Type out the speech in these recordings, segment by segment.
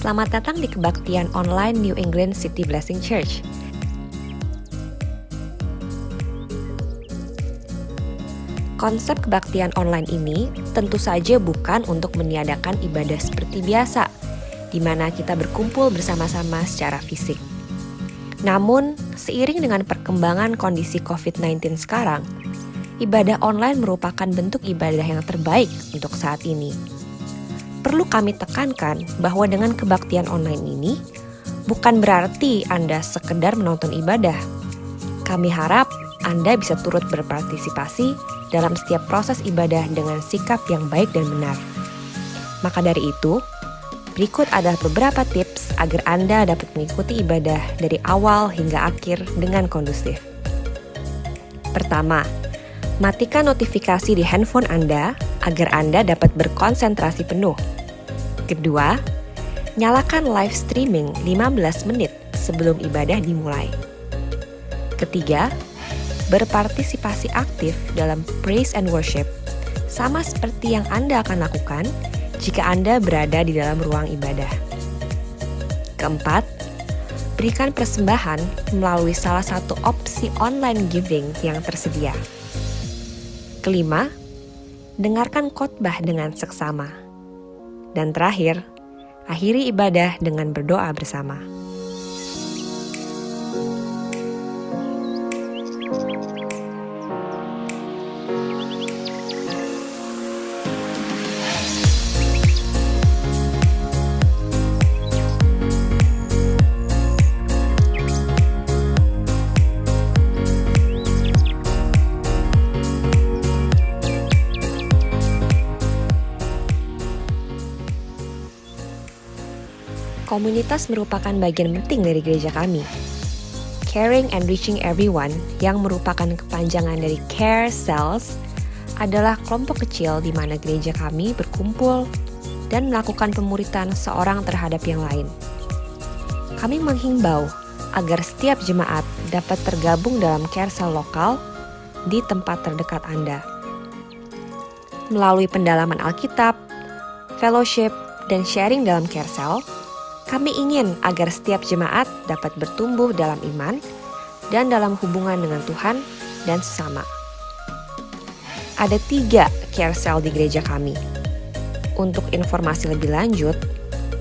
Selamat datang di kebaktian online New England City Blessing Church. Konsep kebaktian online ini tentu saja bukan untuk meniadakan ibadah seperti biasa, di mana kita berkumpul bersama-sama secara fisik. Namun, seiring dengan perkembangan kondisi COVID-19 sekarang, ibadah online merupakan bentuk ibadah yang terbaik untuk saat ini. Perlu kami tekankan bahwa dengan kebaktian online ini, bukan berarti Anda sekedar menonton ibadah. Kami harap Anda bisa turut berpartisipasi dalam setiap proses ibadah dengan sikap yang baik dan benar. Maka dari itu, berikut adalah beberapa tips agar Anda dapat mengikuti ibadah dari awal hingga akhir dengan kondusif. Pertama, matikan notifikasi di handphone Anda agar Anda dapat berkonsentrasi penuh. Kedua, nyalakan live streaming 15 menit sebelum ibadah dimulai. Ketiga, berpartisipasi aktif dalam praise and worship, sama seperti yang Anda akan lakukan jika Anda berada di dalam ruang ibadah. Keempat, berikan persembahan melalui salah satu opsi online giving yang tersedia. Kelima, dengarkan khotbah dengan seksama. Dan terakhir, akhiri ibadah dengan berdoa bersama. Komunitas merupakan bagian penting dari gereja kami. Caring and Reaching Everyone, yang merupakan kepanjangan dari Care Cells, adalah kelompok kecil di mana gereja kami berkumpul dan melakukan pemuritan seorang terhadap yang lain. Kami menghimbau agar setiap jemaat dapat tergabung dalam Care Cell lokal di tempat terdekat Anda. Melalui pendalaman Alkitab, fellowship, dan sharing dalam Care Cell, kami ingin agar setiap jemaat dapat bertumbuh dalam iman dan dalam hubungan dengan Tuhan dan sesama. Ada 3 Care Cell di gereja kami. Untuk informasi lebih lanjut,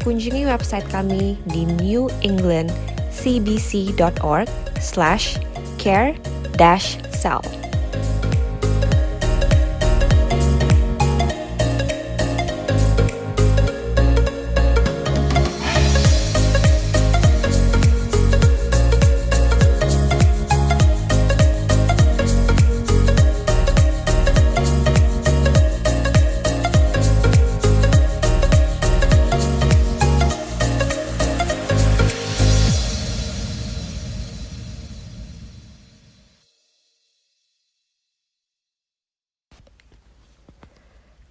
kunjungi website kami di newenglandcbc.org/care-cell.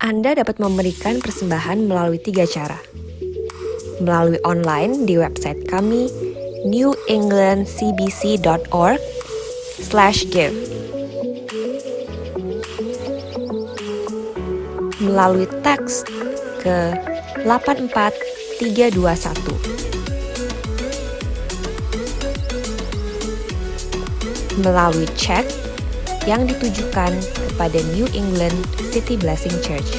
Anda dapat memberikan persembahan melalui 3 cara. Melalui online di website kami newenglandcbc.org/give. Melalui teks ke 84321. Melalui cek yang ditujukan kepada New England City Blessing Church.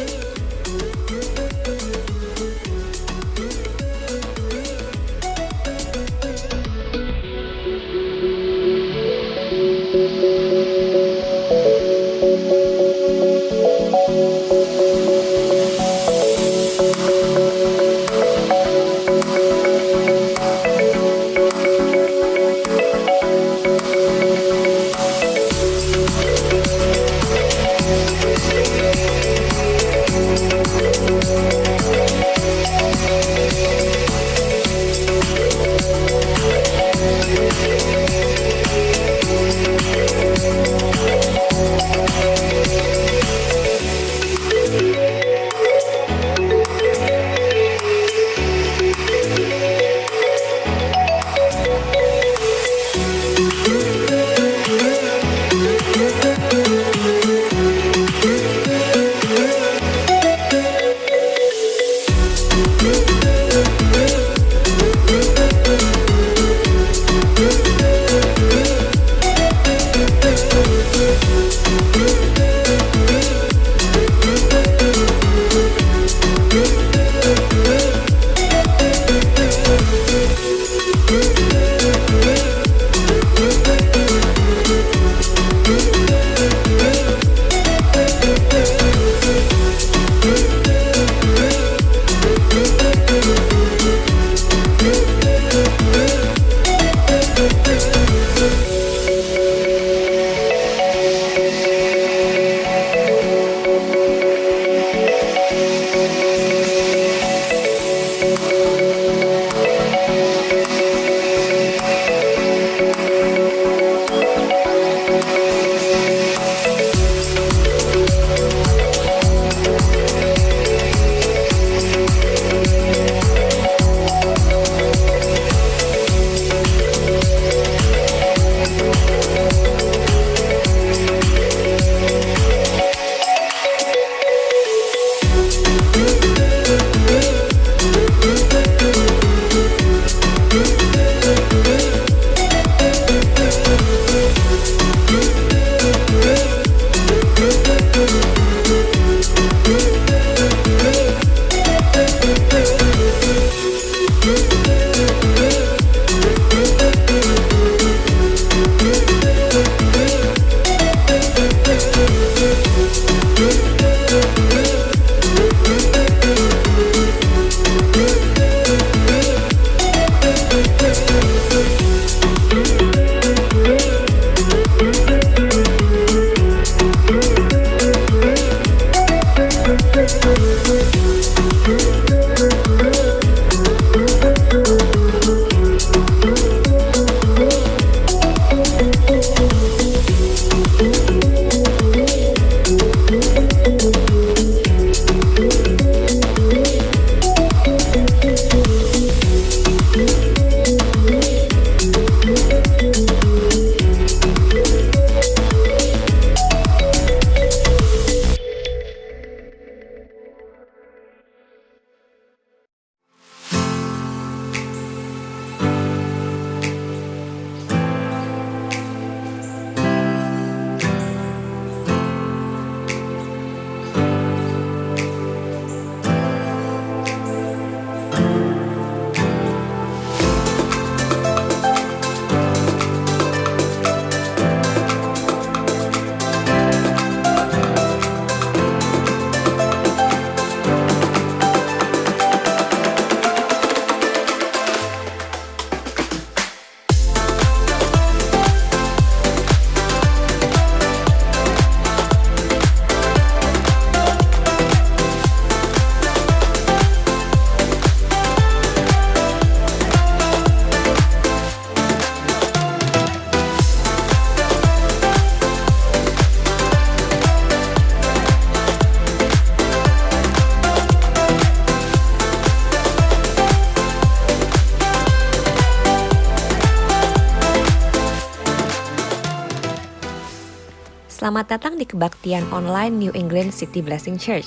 Selamat datang di kebaktian online New England City Blessing Church.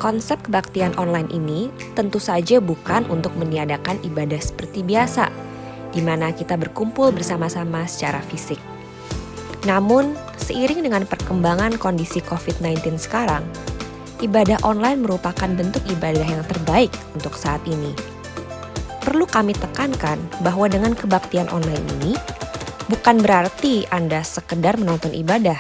Konsep kebaktian online ini tentu saja bukan untuk meniadakan ibadah seperti biasa, di mana kita berkumpul bersama-sama secara fisik. Namun, seiring dengan perkembangan kondisi COVID-19 sekarang, ibadah online merupakan bentuk ibadah yang terbaik untuk saat ini. Perlu kami tekankan bahwa dengan kebaktian online ini, bukan berarti Anda sekedar menonton ibadah.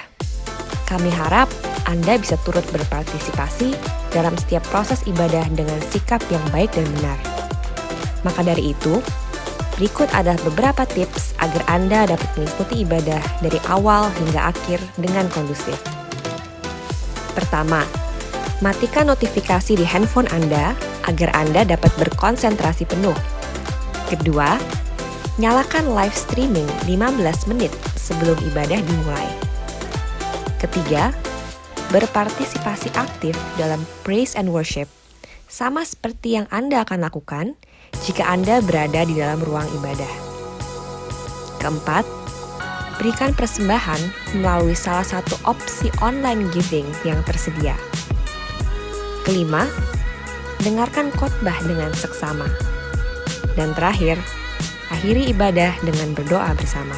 Kami harap Anda bisa turut berpartisipasi dalam setiap proses ibadah dengan sikap yang baik dan benar. Maka dari itu, berikut adalah beberapa tips agar Anda dapat mengikuti ibadah dari awal hingga akhir dengan kondusif. Pertama, matikan notifikasi di handphone Anda agar Anda dapat berkonsentrasi penuh. Kedua, nyalakan live streaming 15 menit sebelum ibadah dimulai. Ketiga, berpartisipasi aktif dalam praise and worship, sama seperti yang Anda akan lakukan jika Anda berada di dalam ruang ibadah. Keempat, berikan persembahan melalui salah satu opsi online giving yang tersedia. Kelima, dengarkan khotbah dengan seksama. Dan terakhir, akhiri ibadah dengan berdoa bersama.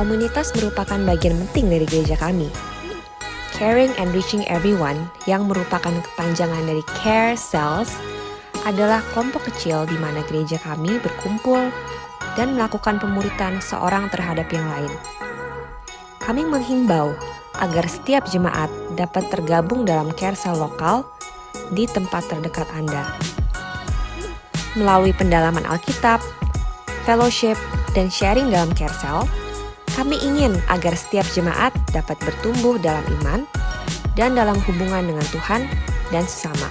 Komunitas merupakan bagian penting dari gereja kami. Caring and Reaching Everyone, yang merupakan kepanjangan dari Care Cells, adalah kelompok kecil di mana gereja kami berkumpul dan melakukan pemuritan seorang terhadap yang lain. Kami menghimbau agar setiap jemaat dapat tergabung dalam Care Cell lokal di tempat terdekat Anda. Melalui pendalaman Alkitab, fellowship, dan sharing dalam Care Cell, kami ingin agar setiap jemaat dapat bertumbuh dalam iman dan dalam hubungan dengan Tuhan dan sesama.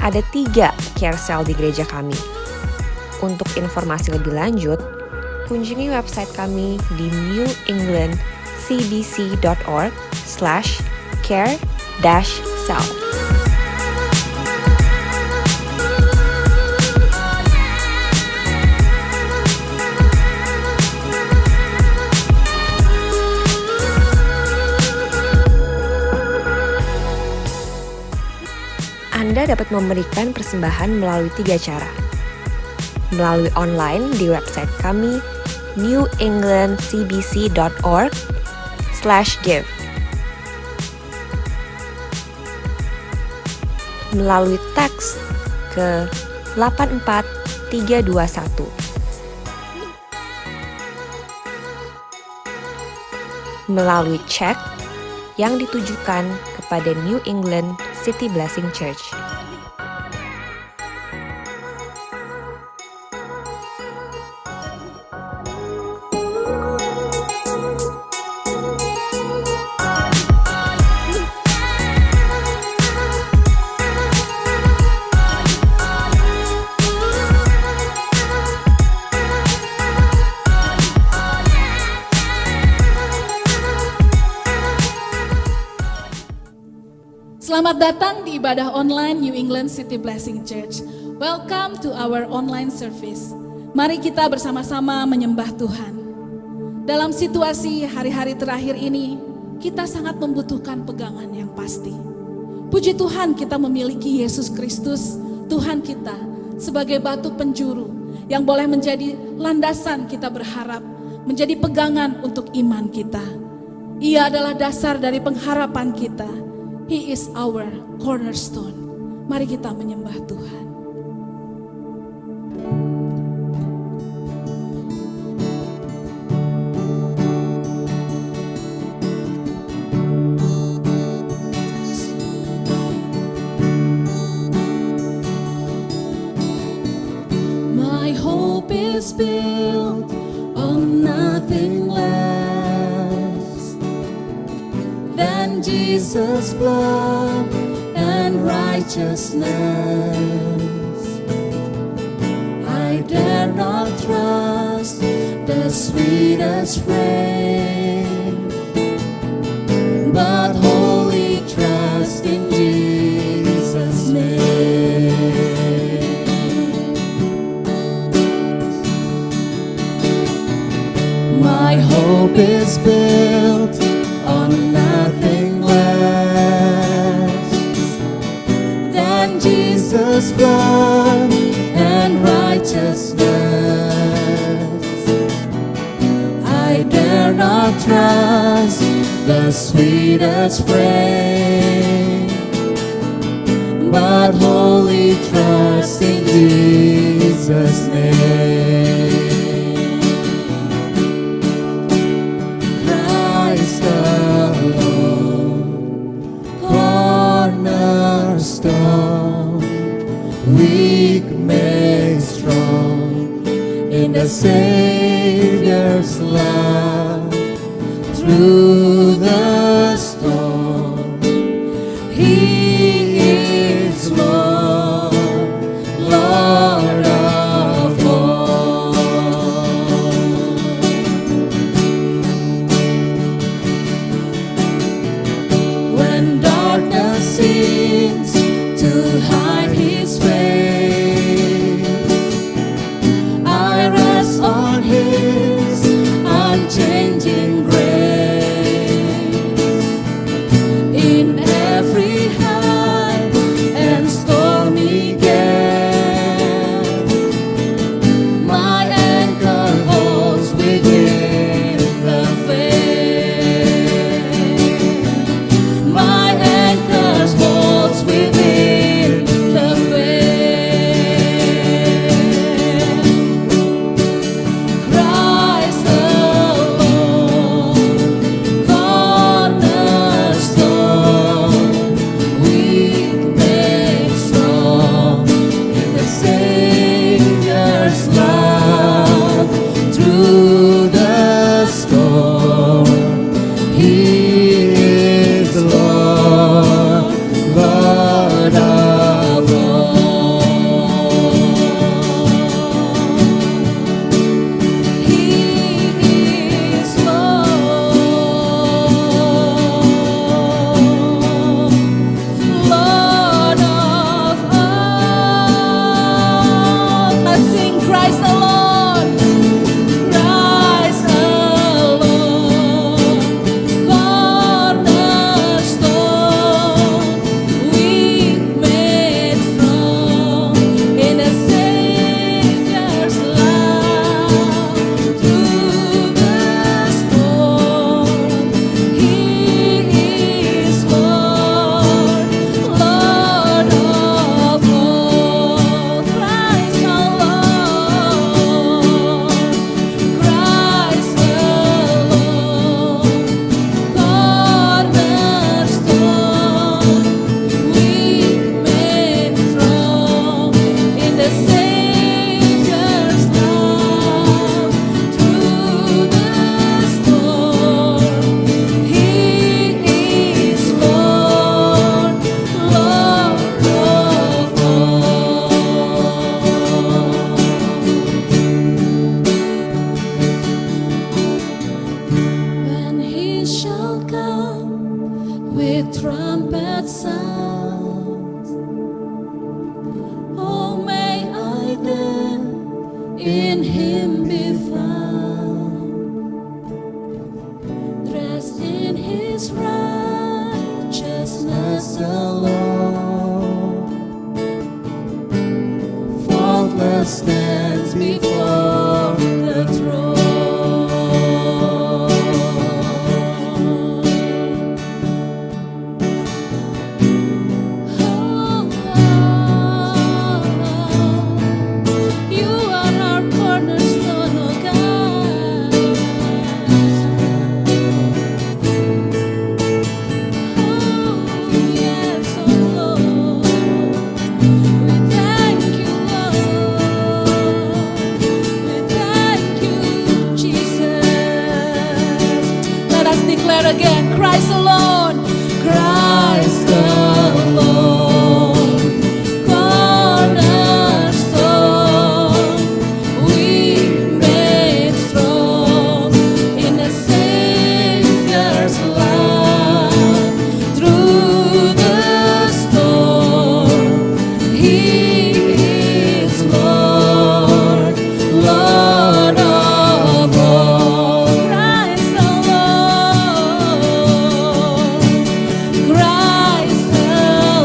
Ada 3 Care Cell di gereja kami. Untuk informasi lebih lanjut, kunjungi website kami di newenglandcbc.org/care-cell. Anda dapat memberikan persembahan melalui 3 cara. Melalui online di website kami newenglandcbc.org/give. Melalui teks ke 84321. Melalui cek yang ditujukan kepada New England City Blessing Church. Selamat datang di ibadah online New England City Blessing Church. Welcome to our online service. Mari kita bersama-sama menyembah Tuhan. Dalam situasi hari-hari terakhir ini, kita sangat membutuhkan pegangan yang pasti. Puji Tuhan kita memiliki Yesus Kristus, Tuhan kita, sebagai batu penjuru yang boleh menjadi landasan kita berharap, menjadi pegangan untuk iman kita. Ia adalah dasar dari pengharapan kita. He is our cornerstone. Mari kita menyembah Tuhan. My hope is built on nothing less than Jesus' blood and righteousness. I dare not trust the sweetest frame, but wholly trust in Jesus' name. My hope is built on nothing less than Jesus' blood and righteousness. I dare not trust the sweetest frame, but wholly trust in Jesus' name. Weak made strong in the Savior's love. Through the storm, He is Lord, Lord of all. When darkness seems to hide His face, I rest on His unchanging grace. In every high and stormy gale, my anchor holds within the faith. My anchor holds with trumpet sounds. Oh, may I then in Him be found, dressed in His righteousness alone, faultless stands before the throne. You are our cornerstone, oh God. Oh yes, oh Lord. We thank you, Lord. We thank you, Jesus. Let us declare again, Christ alone, Christ alone, cornerstone, we made strong in the Savior's love. Through the storm, He is Lord, Lord of all. Christ alone, Christ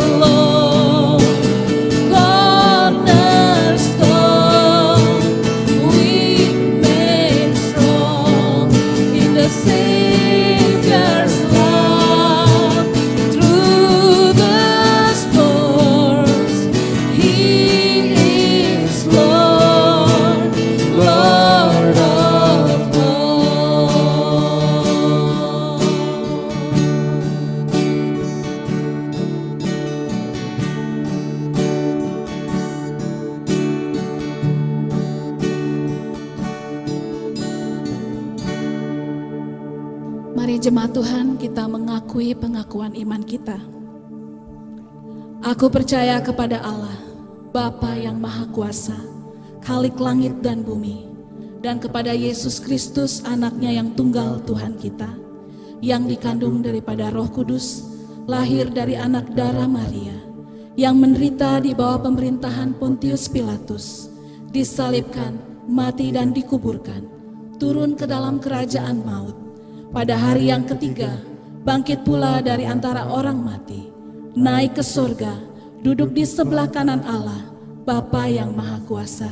alone, cornerstone, we made strong in the Savior's love. Through the storms, He is Lord, Lord of all. Mari jemaat Tuhan, kita mengakui pengakuan iman kita. Aku percaya kepada Allah, Bapa yang Maha Kuasa, Khalik langit dan bumi, dan kepada Yesus Kristus, anaknya yang tunggal Tuhan kita, yang dikandung daripada Roh Kudus, lahir dari anak darah Maria, yang menderita di bawah pemerintahan Pontius Pilatus, disalibkan, mati dan dikuburkan, turun ke dalam kerajaan maut. Pada hari yang ketiga, bangkit pula dari antara orang mati, naik ke sorga, duduk di sebelah kanan Allah, Bapa yang Maha Kuasa,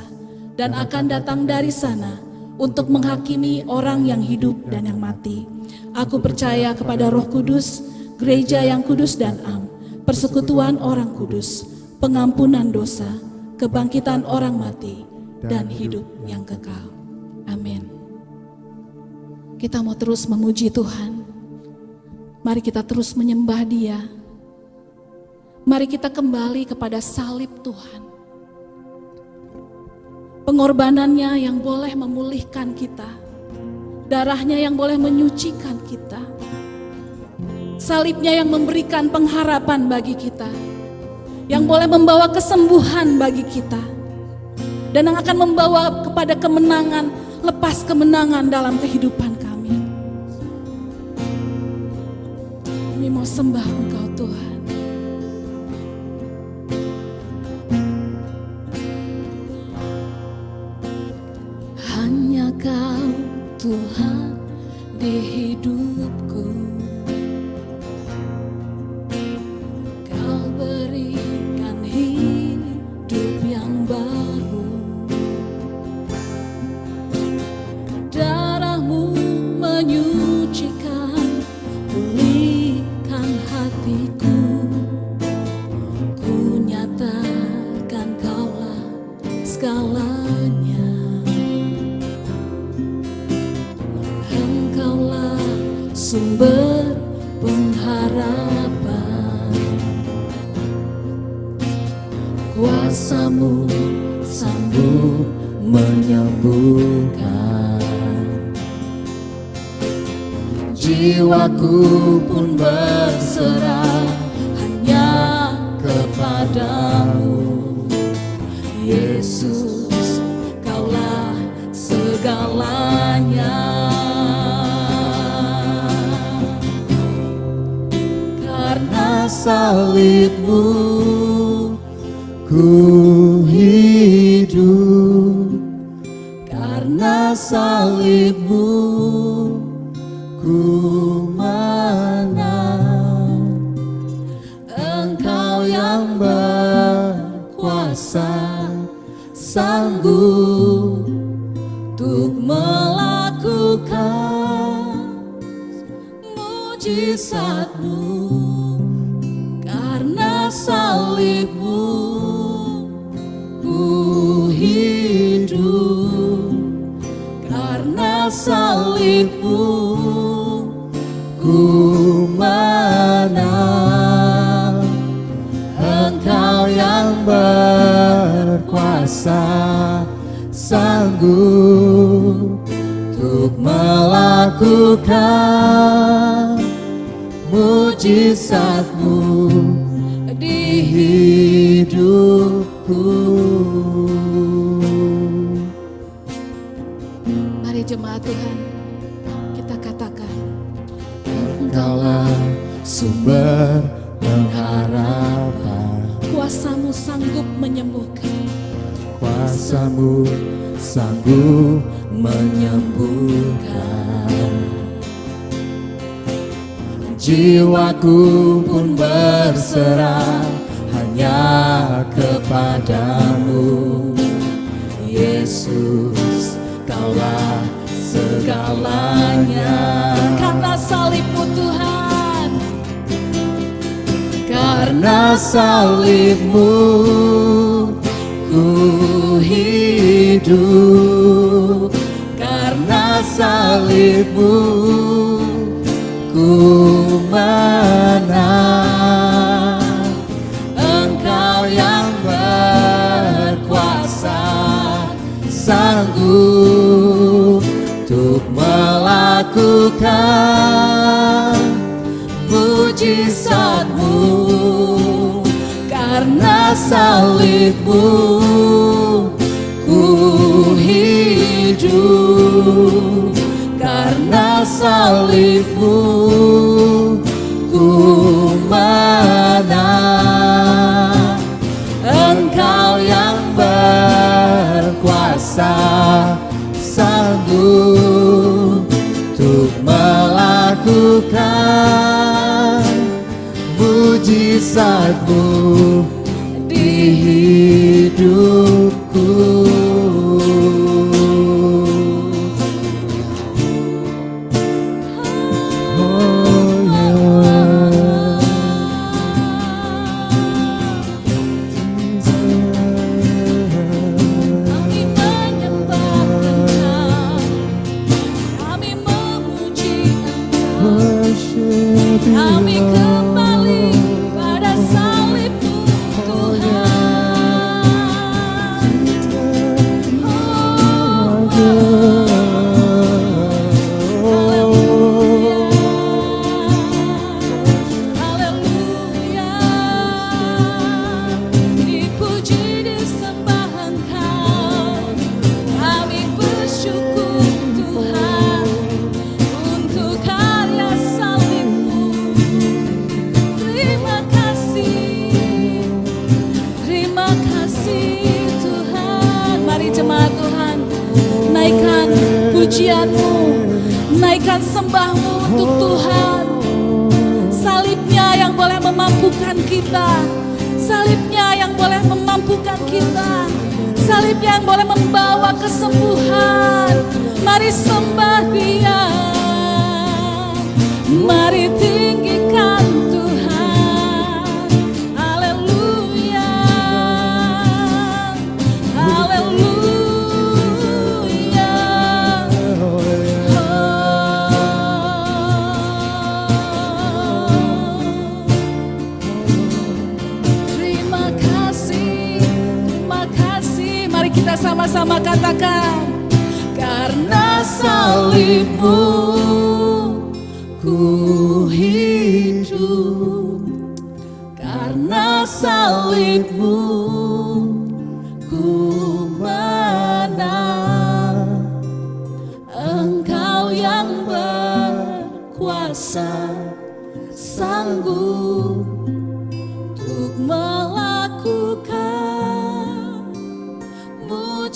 dan akan datang dari sana untuk menghakimi orang yang hidup dan yang mati. Aku percaya kepada Roh Kudus, gereja yang kudus dan am, persekutuan orang kudus, pengampunan dosa, kebangkitan orang mati, dan hidup yang kekal. Amin. Kita mau terus memuji Tuhan. Mari kita terus menyembah Dia. Mari kita kembali kepada salib Tuhan. Pengorbanannya yang boleh memulihkan kita. Darahnya yang boleh menyucikan kita. Salibnya yang memberikan pengharapan bagi kita. Yang boleh membawa kesembuhan bagi kita. Dan yang akan membawa kepada kemenangan, lepas kemenangan dalam kehidupan kami. Kami mau sembah Engkau Tuhan. Hanya Kau Tuhan di hidupku. Kau berikan hidup yang baru. Darah-Mu menyucikan, pulihkan hatiku. Ku nyatakan Kaulah segalanya. Engkaulah sumber pengharapan. Kuasa-Mu sanggup menyembuhkan. Jiwaku pun berserah hanya kepadamu. Yesus, Kaulah segalanya. salib-Mu ku hidup, karena salib-Mu ku menang. Engkau yang berkuasa, sanggup untuk melakukan mujizat-Mu, karena salib-Mu ku hidup, karena salib-Mu ku menang. Engkau yang berkuasa, sanggup untuk melakukan mujizat-Mu di hidupku. Mari jemaat Tuhan, kita katakan, Engkaulah sumber pengharapan, kuasa-Mu sanggup menyembuhkan. kuasa-Mu sanggup menyembuhkan. Jiwaku pun berserah hanya kepadamu, Yesus, Kaulah segalanya. Karena salib-Mu Tuhan, Karena salib-Mu ku hidup, karena salib-Mu ku menang. Engkau yang berkuasa, sanggup untuk melakukan mujizat-Mu, karena salib-Mu ku hidup, karena salib-Mu ku menang. Engkau yang berkuasa, sanggup untuk melakukan mujizat-Mu di hidupku. kami menyembah Engkau, kami memuji Engkau, kami kembali pada salib-Mu Tuhan. Haleluya, dipuji disembah Engkau, kami bersyukur Tuhan untuk karya salib-Mu. Terima kasih Tuhan. Mari jemaat Tuhan, naikkan pujian-Mu, naikkan sembah-Mu untuk Tuhan. Salibnya yang boleh memampukan kita, salibnya yang boleh memampukan kita, salibnya yang boleh membawa kesembuhan. Mari sembah Dia, mari tinggikan Tuhan. Haleluya, haleluya. Terima kasih. Mari kita sama-sama katakan, karena salib-Mu ku hidup, karena salib-Mu ku menang. Engkau yang berkuasa, sanggup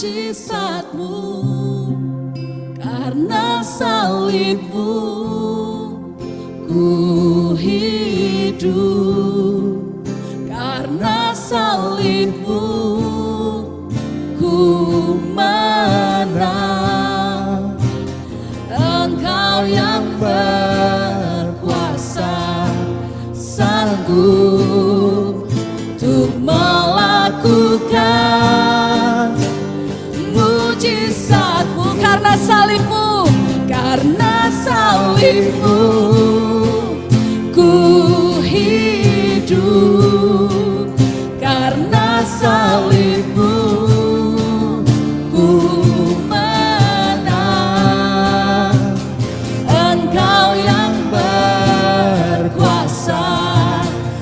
mujizatmu, karena salibmu ku hidup, karena salibmu ku menang. Engkau yang berkuasa, sanggup untuk melakukan mujizatmu, karena salibmu, karena salibmu ku hidup, karena salibmu ku menang. Engkau yang berkuasa,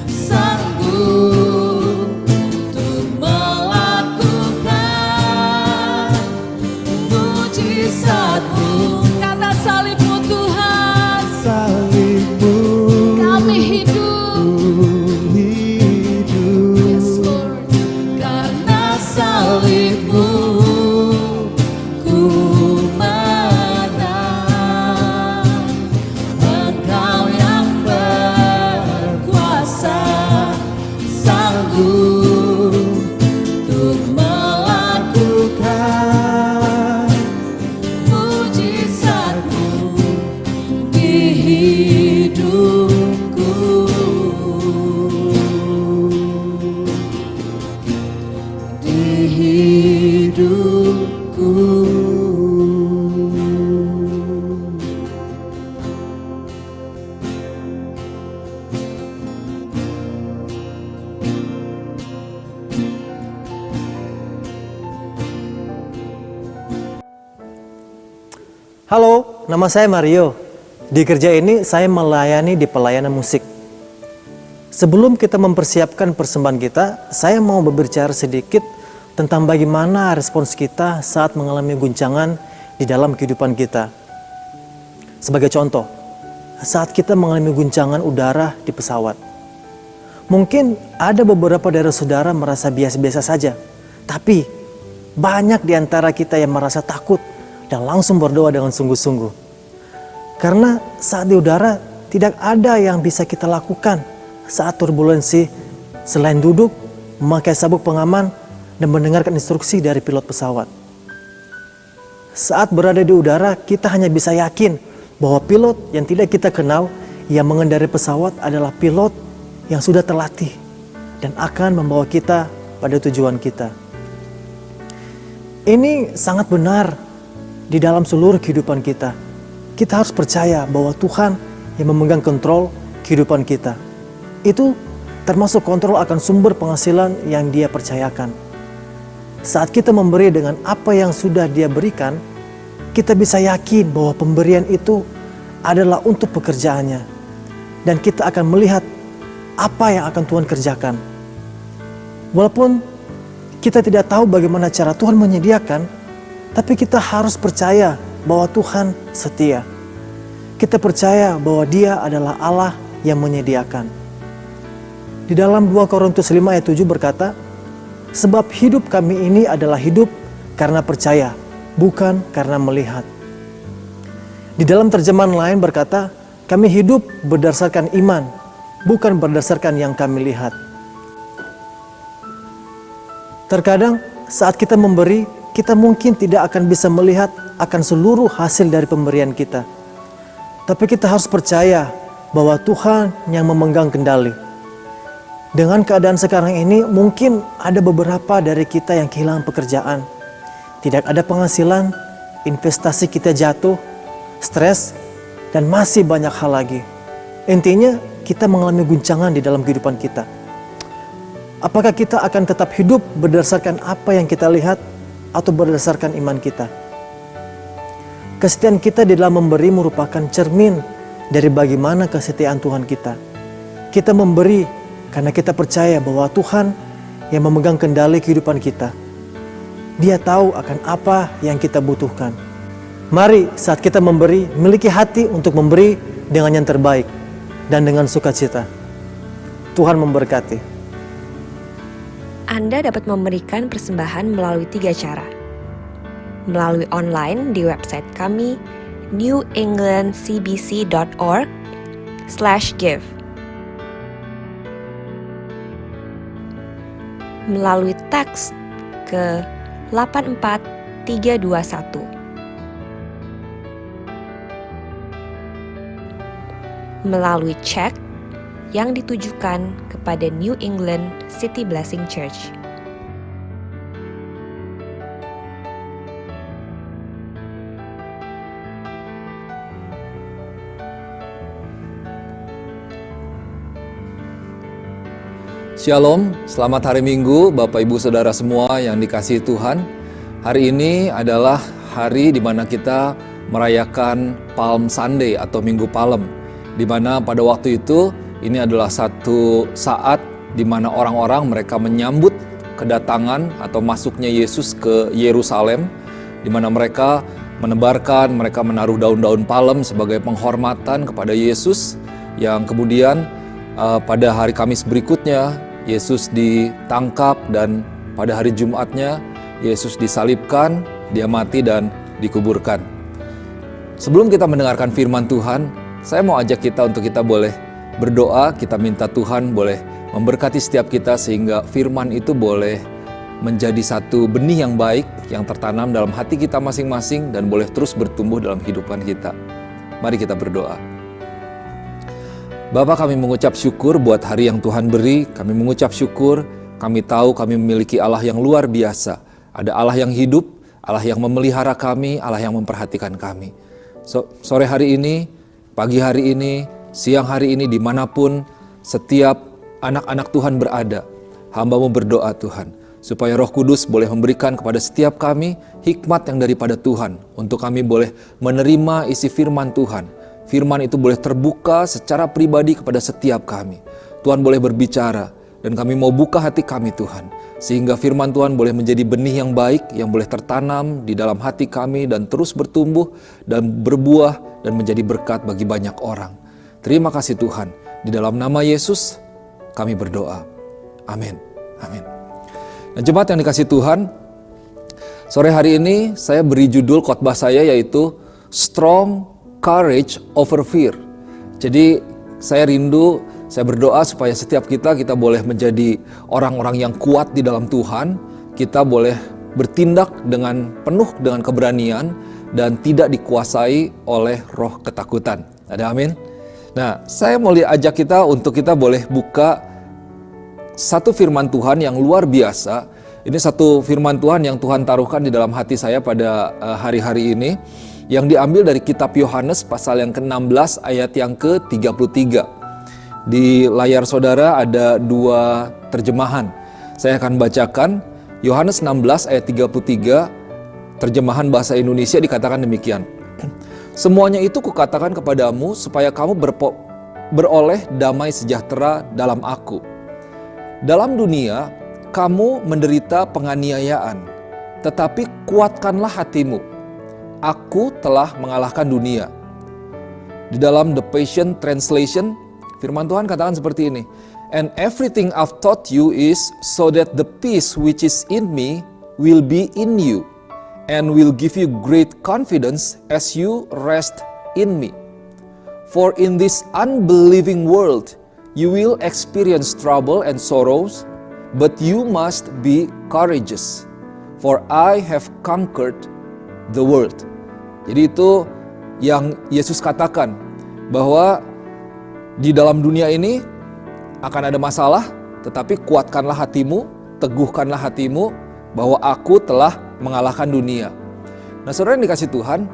sanggup untuk melakukan mujizatmu, karena salibmu Tuhan, salibmu kami hidup. hidup. Yes Lord, karena salibmu ku menang. Engkau yang berkuasa, sanggup untuk melakukan mujizatmu di hidupku, di hidupku. Halo, nama saya Mario. Di kerja ini saya melayani di pelayanan musik. Sebelum kita mempersiapkan persembahan kita, saya mau berbicara sedikit tentang bagaimana respons kita saat mengalami guncangan di dalam kehidupan kita. Sebagai contoh, saat kita mengalami guncangan udara di pesawat. Mungkin ada beberapa dari saudara merasa biasa-biasa saja, tapi banyak di antara kita yang merasa takut dan langsung berdoa dengan sungguh-sungguh. Karena saat di udara tidak ada yang bisa kita lakukan saat turbulensi selain duduk, memakai sabuk pengaman, dan mendengarkan instruksi dari pilot pesawat. Saat berada di udara, kita hanya bisa yakin bahwa pilot yang tidak kita kenal yang mengendarai pesawat adalah pilot yang sudah terlatih dan akan membawa kita pada tujuan kita. Ini sangat benar di dalam seluruh kehidupan kita. Kita harus percaya bahwa Tuhan yang memegang kontrol kehidupan kita. Itu termasuk kontrol akan sumber penghasilan yang Dia percayakan. Saat kita memberi dengan apa yang sudah Dia berikan, kita bisa yakin bahwa pemberian itu adalah untuk pekerjaannya. Dan kita akan melihat apa yang akan Tuhan kerjakan. Walaupun kita tidak tahu bagaimana cara Tuhan menyediakan, tapi kita harus percaya bahwa Tuhan setia. Kita percaya bahwa Dia adalah Allah yang menyediakan. Di dalam 2 Korintus 5 ayat 7 berkata, sebab hidup kami ini adalah hidup karena percaya, bukan karena melihat. Di dalam terjemahan lain berkata, kami hidup berdasarkan iman, bukan berdasarkan yang kami lihat. Terkadang saat kita memberi, kita mungkin tidak akan bisa melihat akan seluruh hasil dari pemberian kita. Tapi kita harus percaya bahwa Tuhan yang memegang kendali. Dengan keadaan sekarang ini, mungkin ada beberapa dari kita yang kehilangan pekerjaan. Tidak ada penghasilan, investasi kita jatuh, stres, dan masih banyak hal lagi. Intinya, kita mengalami guncangan di dalam kehidupan kita. Apakah kita akan tetap hidup berdasarkan apa yang kita lihat atau berdasarkan iman kita? Kesetiaan kita di dalam memberi merupakan cermin dari bagaimana kesetiaan Tuhan kita. Kita memberi karena kita percaya bahwa Tuhan yang memegang kendali kehidupan kita. Dia tahu akan apa yang kita butuhkan. Mari saat kita memberi, miliki hati untuk memberi dengan yang terbaik dan dengan sukacita. Tuhan memberkati. Anda dapat memberikan persembahan melalui 3 cara. melalui online di website kami newenglandcbc.org/give, melalui teks ke 84321, melalui cek yang ditujukan kepada New England City Blessing Church. Shalom, selamat hari Minggu Bapak Ibu Saudara semua yang dikasihi Tuhan. Hari ini adalah hari di mana kita merayakan Palm Sunday atau Minggu Palem, di mana pada waktu itu ini adalah satu saat di mana orang-orang mereka menyambut kedatangan atau masuknya Yesus ke Yerusalem, di mana mereka mereka menaruh daun-daun palem sebagai penghormatan kepada Yesus, yang kemudian pada hari Kamis berikutnya Yesus ditangkap, dan pada hari Jumatnya Yesus disalibkan, dia mati dan dikuburkan. Sebelum kita mendengarkan firman Tuhan, saya mau ajak kita untuk kita boleh berdoa. Kita minta Tuhan boleh memberkati setiap kita sehingga firman itu boleh menjadi satu benih yang baik yang tertanam dalam hati kita masing-masing dan boleh terus bertumbuh dalam kehidupan kita. Mari kita berdoa. Bapa, kami mengucap syukur buat hari yang Tuhan beri. Kami mengucap syukur, kami tahu kami memiliki Allah yang luar biasa. Ada Allah yang hidup, Allah yang memelihara kami, Allah yang memperhatikan kami. Sore hari ini, pagi hari ini, siang hari ini, dimanapun setiap anak-anak Tuhan berada, hamba-Mu berdoa Tuhan, supaya Roh Kudus boleh memberikan kepada setiap kami hikmat yang daripada Tuhan, untuk kami boleh menerima isi firman Tuhan. Firman itu boleh terbuka secara pribadi kepada setiap kami. Tuhan boleh berbicara, dan kami mau buka hati kami Tuhan, sehingga firman Tuhan boleh menjadi benih yang baik, yang boleh tertanam di dalam hati kami dan terus bertumbuh dan berbuah dan menjadi berkat bagi banyak orang. Terima kasih Tuhan, di dalam nama Yesus kami berdoa. Amin. Amin. Nah, jemaat yang dikasihi Tuhan, sore hari ini saya beri judul khotbah saya yaitu Strong Courage over Fear. Jadi saya rindu, saya berdoa supaya setiap kita boleh menjadi orang-orang yang kuat di dalam Tuhan. Kita boleh bertindak penuh dengan keberanian dan tidak dikuasai oleh roh ketakutan. Ada amin? Nah, saya mau ajak kita untuk kita boleh buka satu firman Tuhan yang luar biasa. Ini satu firman Tuhan yang Tuhan taruhkan di dalam hati saya pada hari-hari ini, yang diambil dari kitab Yohanes pasal yang ke-16 ayat yang ke-33. Di layar saudara ada dua terjemahan. Saya akan bacakan Yohanes 16 ayat 33, terjemahan bahasa Indonesia dikatakan demikian. Semuanya itu kukatakan kepadamu supaya kamu beroleh damai sejahtera dalam aku. Dalam dunia kamu menderita penganiayaan, tetapi kuatkanlah hatimu. Aku telah mengalahkan dunia. Di dalam The Passion Translation, firman Tuhan katakan seperti ini. And everything I've taught you is so that the peace which is in me will be in you and will give you great confidence as you rest in me. For in this unbelieving world you will experience trouble and sorrows, but you must be courageous, for I have conquered the world. Jadi itu yang Yesus katakan, bahwa di dalam dunia ini akan ada masalah, tetapi kuatkanlah hatimu, teguhkanlah hatimu, bahwa aku telah mengalahkan dunia. Nah, saudara yang dikasih Tuhan,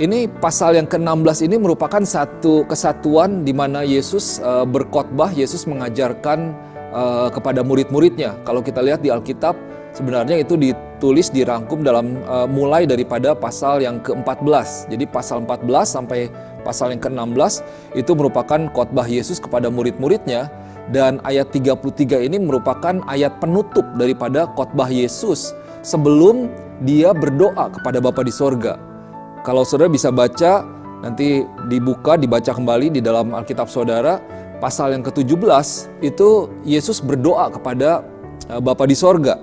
ini pasal yang ke-16 ini merupakan satu kesatuan di mana Yesus berkhotbah, Yesus mengajarkan kepada murid-muridnya. Kalau kita lihat di Alkitab, sebenarnya itu ditulis, dirangkum dalam mulai daripada pasal yang ke-14. Jadi pasal 14 sampai pasal yang ke-16 itu merupakan khotbah Yesus kepada murid-muridnya, dan ayat 33 ini merupakan ayat penutup daripada khotbah Yesus sebelum dia berdoa kepada Bapa di sorga. Kalau saudara bisa baca, nanti dibaca kembali di dalam Alkitab saudara, pasal yang ke-17 itu Yesus berdoa kepada Bapa di sorga.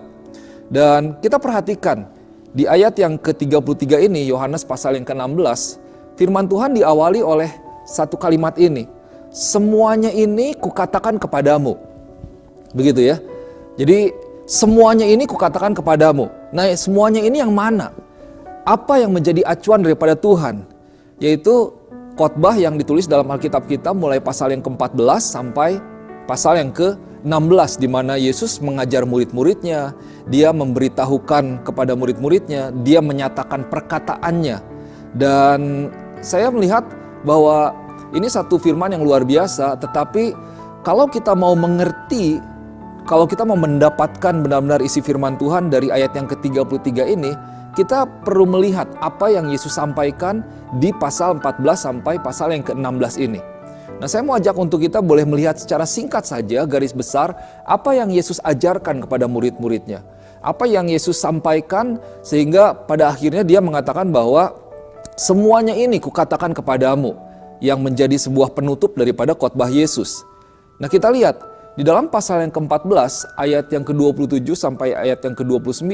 Dan kita perhatikan Di ayat yang ke-33 ini, Yohanes pasal yang ke-16, firman Tuhan diawali oleh satu kalimat ini. Semuanya ini kukatakan kepadamu. Begitu ya. Jadi semuanya ini kukatakan kepadamu. Nah, semuanya ini yang mana? Apa yang menjadi acuan daripada Tuhan? Yaitu khotbah yang ditulis dalam Alkitab kita mulai pasal yang ke-14 sampai pasal yang ke-16, di mana Yesus mengajar murid-muridnya, dia memberitahukan kepada murid-muridnya, dia menyatakan perkataannya. Dan saya melihat bahwa ini satu firman yang luar biasa, tetapi kalau kita mau mengerti, kalau kita mau mendapatkan benar-benar isi firman Tuhan dari ayat yang ke-33 ini, kita perlu melihat apa yang Yesus sampaikan di pasal 14 sampai pasal yang ke-16 ini. Nah, saya mau ajak untuk kita boleh melihat secara singkat saja garis besar apa yang Yesus ajarkan kepada murid-muridnya. Apa yang Yesus sampaikan sehingga pada akhirnya dia mengatakan bahwa semuanya ini kukatakan kepadamu, yang menjadi sebuah penutup daripada khotbah Yesus. Nah, kita lihat di dalam pasal yang ke-14 ayat yang ke-27 sampai ayat yang ke-29,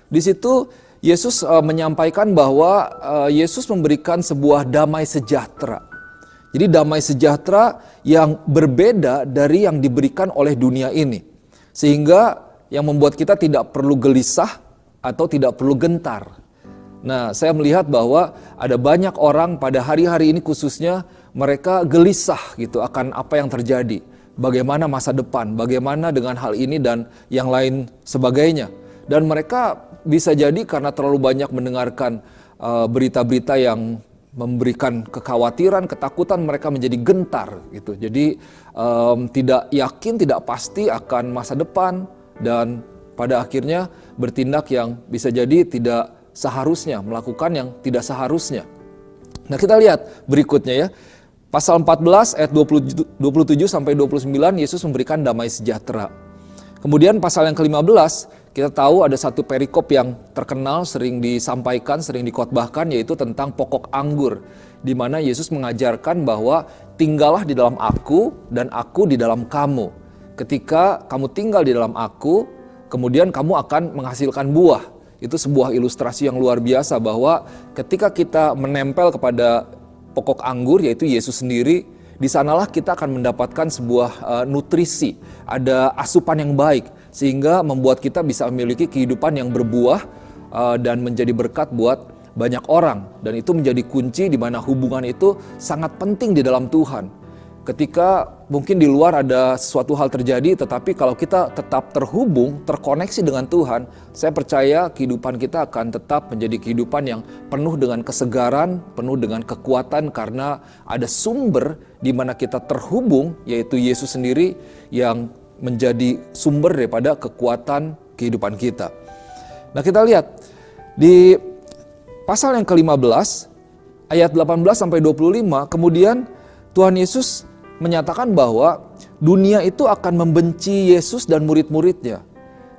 di situ Yesus menyampaikan bahwa Yesus memberikan sebuah damai sejahtera. Jadi damai sejahtera yang berbeda dari yang diberikan oleh dunia ini. Sehingga yang membuat kita tidak perlu gelisah atau tidak perlu gentar. Nah, saya melihat bahwa ada banyak orang pada hari-hari ini khususnya mereka gelisah gitu akan apa yang terjadi. Bagaimana masa depan, bagaimana dengan hal ini dan yang lain sebagainya. Dan mereka bisa jadi karena terlalu banyak mendengarkan berita-berita yang memberikan kekhawatiran, ketakutan, mereka menjadi gentar gitu. Jadi tidak yakin, tidak pasti akan masa depan dan pada akhirnya bertindak yang bisa jadi tidak seharusnya, melakukan yang tidak seharusnya. Nah, kita lihat berikutnya ya. Pasal 14 ayat 27 sampai 29 Yesus memberikan damai sejahtera. Kemudian pasal yang ke-15 kita tahu ada satu perikop yang terkenal sering disampaikan, sering dikhotbahkan, yaitu tentang pokok anggur, di mana Yesus mengajarkan bahwa tinggallah di dalam aku dan aku di dalam kamu. Ketika kamu tinggal di dalam aku, kemudian kamu akan menghasilkan buah. Itu sebuah ilustrasi yang luar biasa bahwa ketika kita menempel kepada pokok anggur, yaitu Yesus sendiri, di sanalah kita akan mendapatkan sebuah nutrisi, ada asupan yang baik, sehingga membuat kita bisa memiliki kehidupan yang berbuah dan menjadi berkat buat banyak orang. Dan itu menjadi kunci di mana hubungan itu sangat penting di dalam Tuhan. Ketika mungkin di luar ada sesuatu hal terjadi, tetapi kalau kita tetap terhubung, terkoneksi dengan Tuhan, saya percaya kehidupan kita akan tetap menjadi kehidupan yang penuh dengan kesegaran, penuh dengan kekuatan, karena ada sumber di mana kita terhubung, yaitu Yesus sendiri yang menjadi sumber daripada kekuatan kehidupan kita. Nah, kita lihat di pasal yang ke-15 ayat 18 sampai 25, kemudian Tuhan Yesus menyatakan bahwa dunia itu akan membenci Yesus dan murid-muridnya.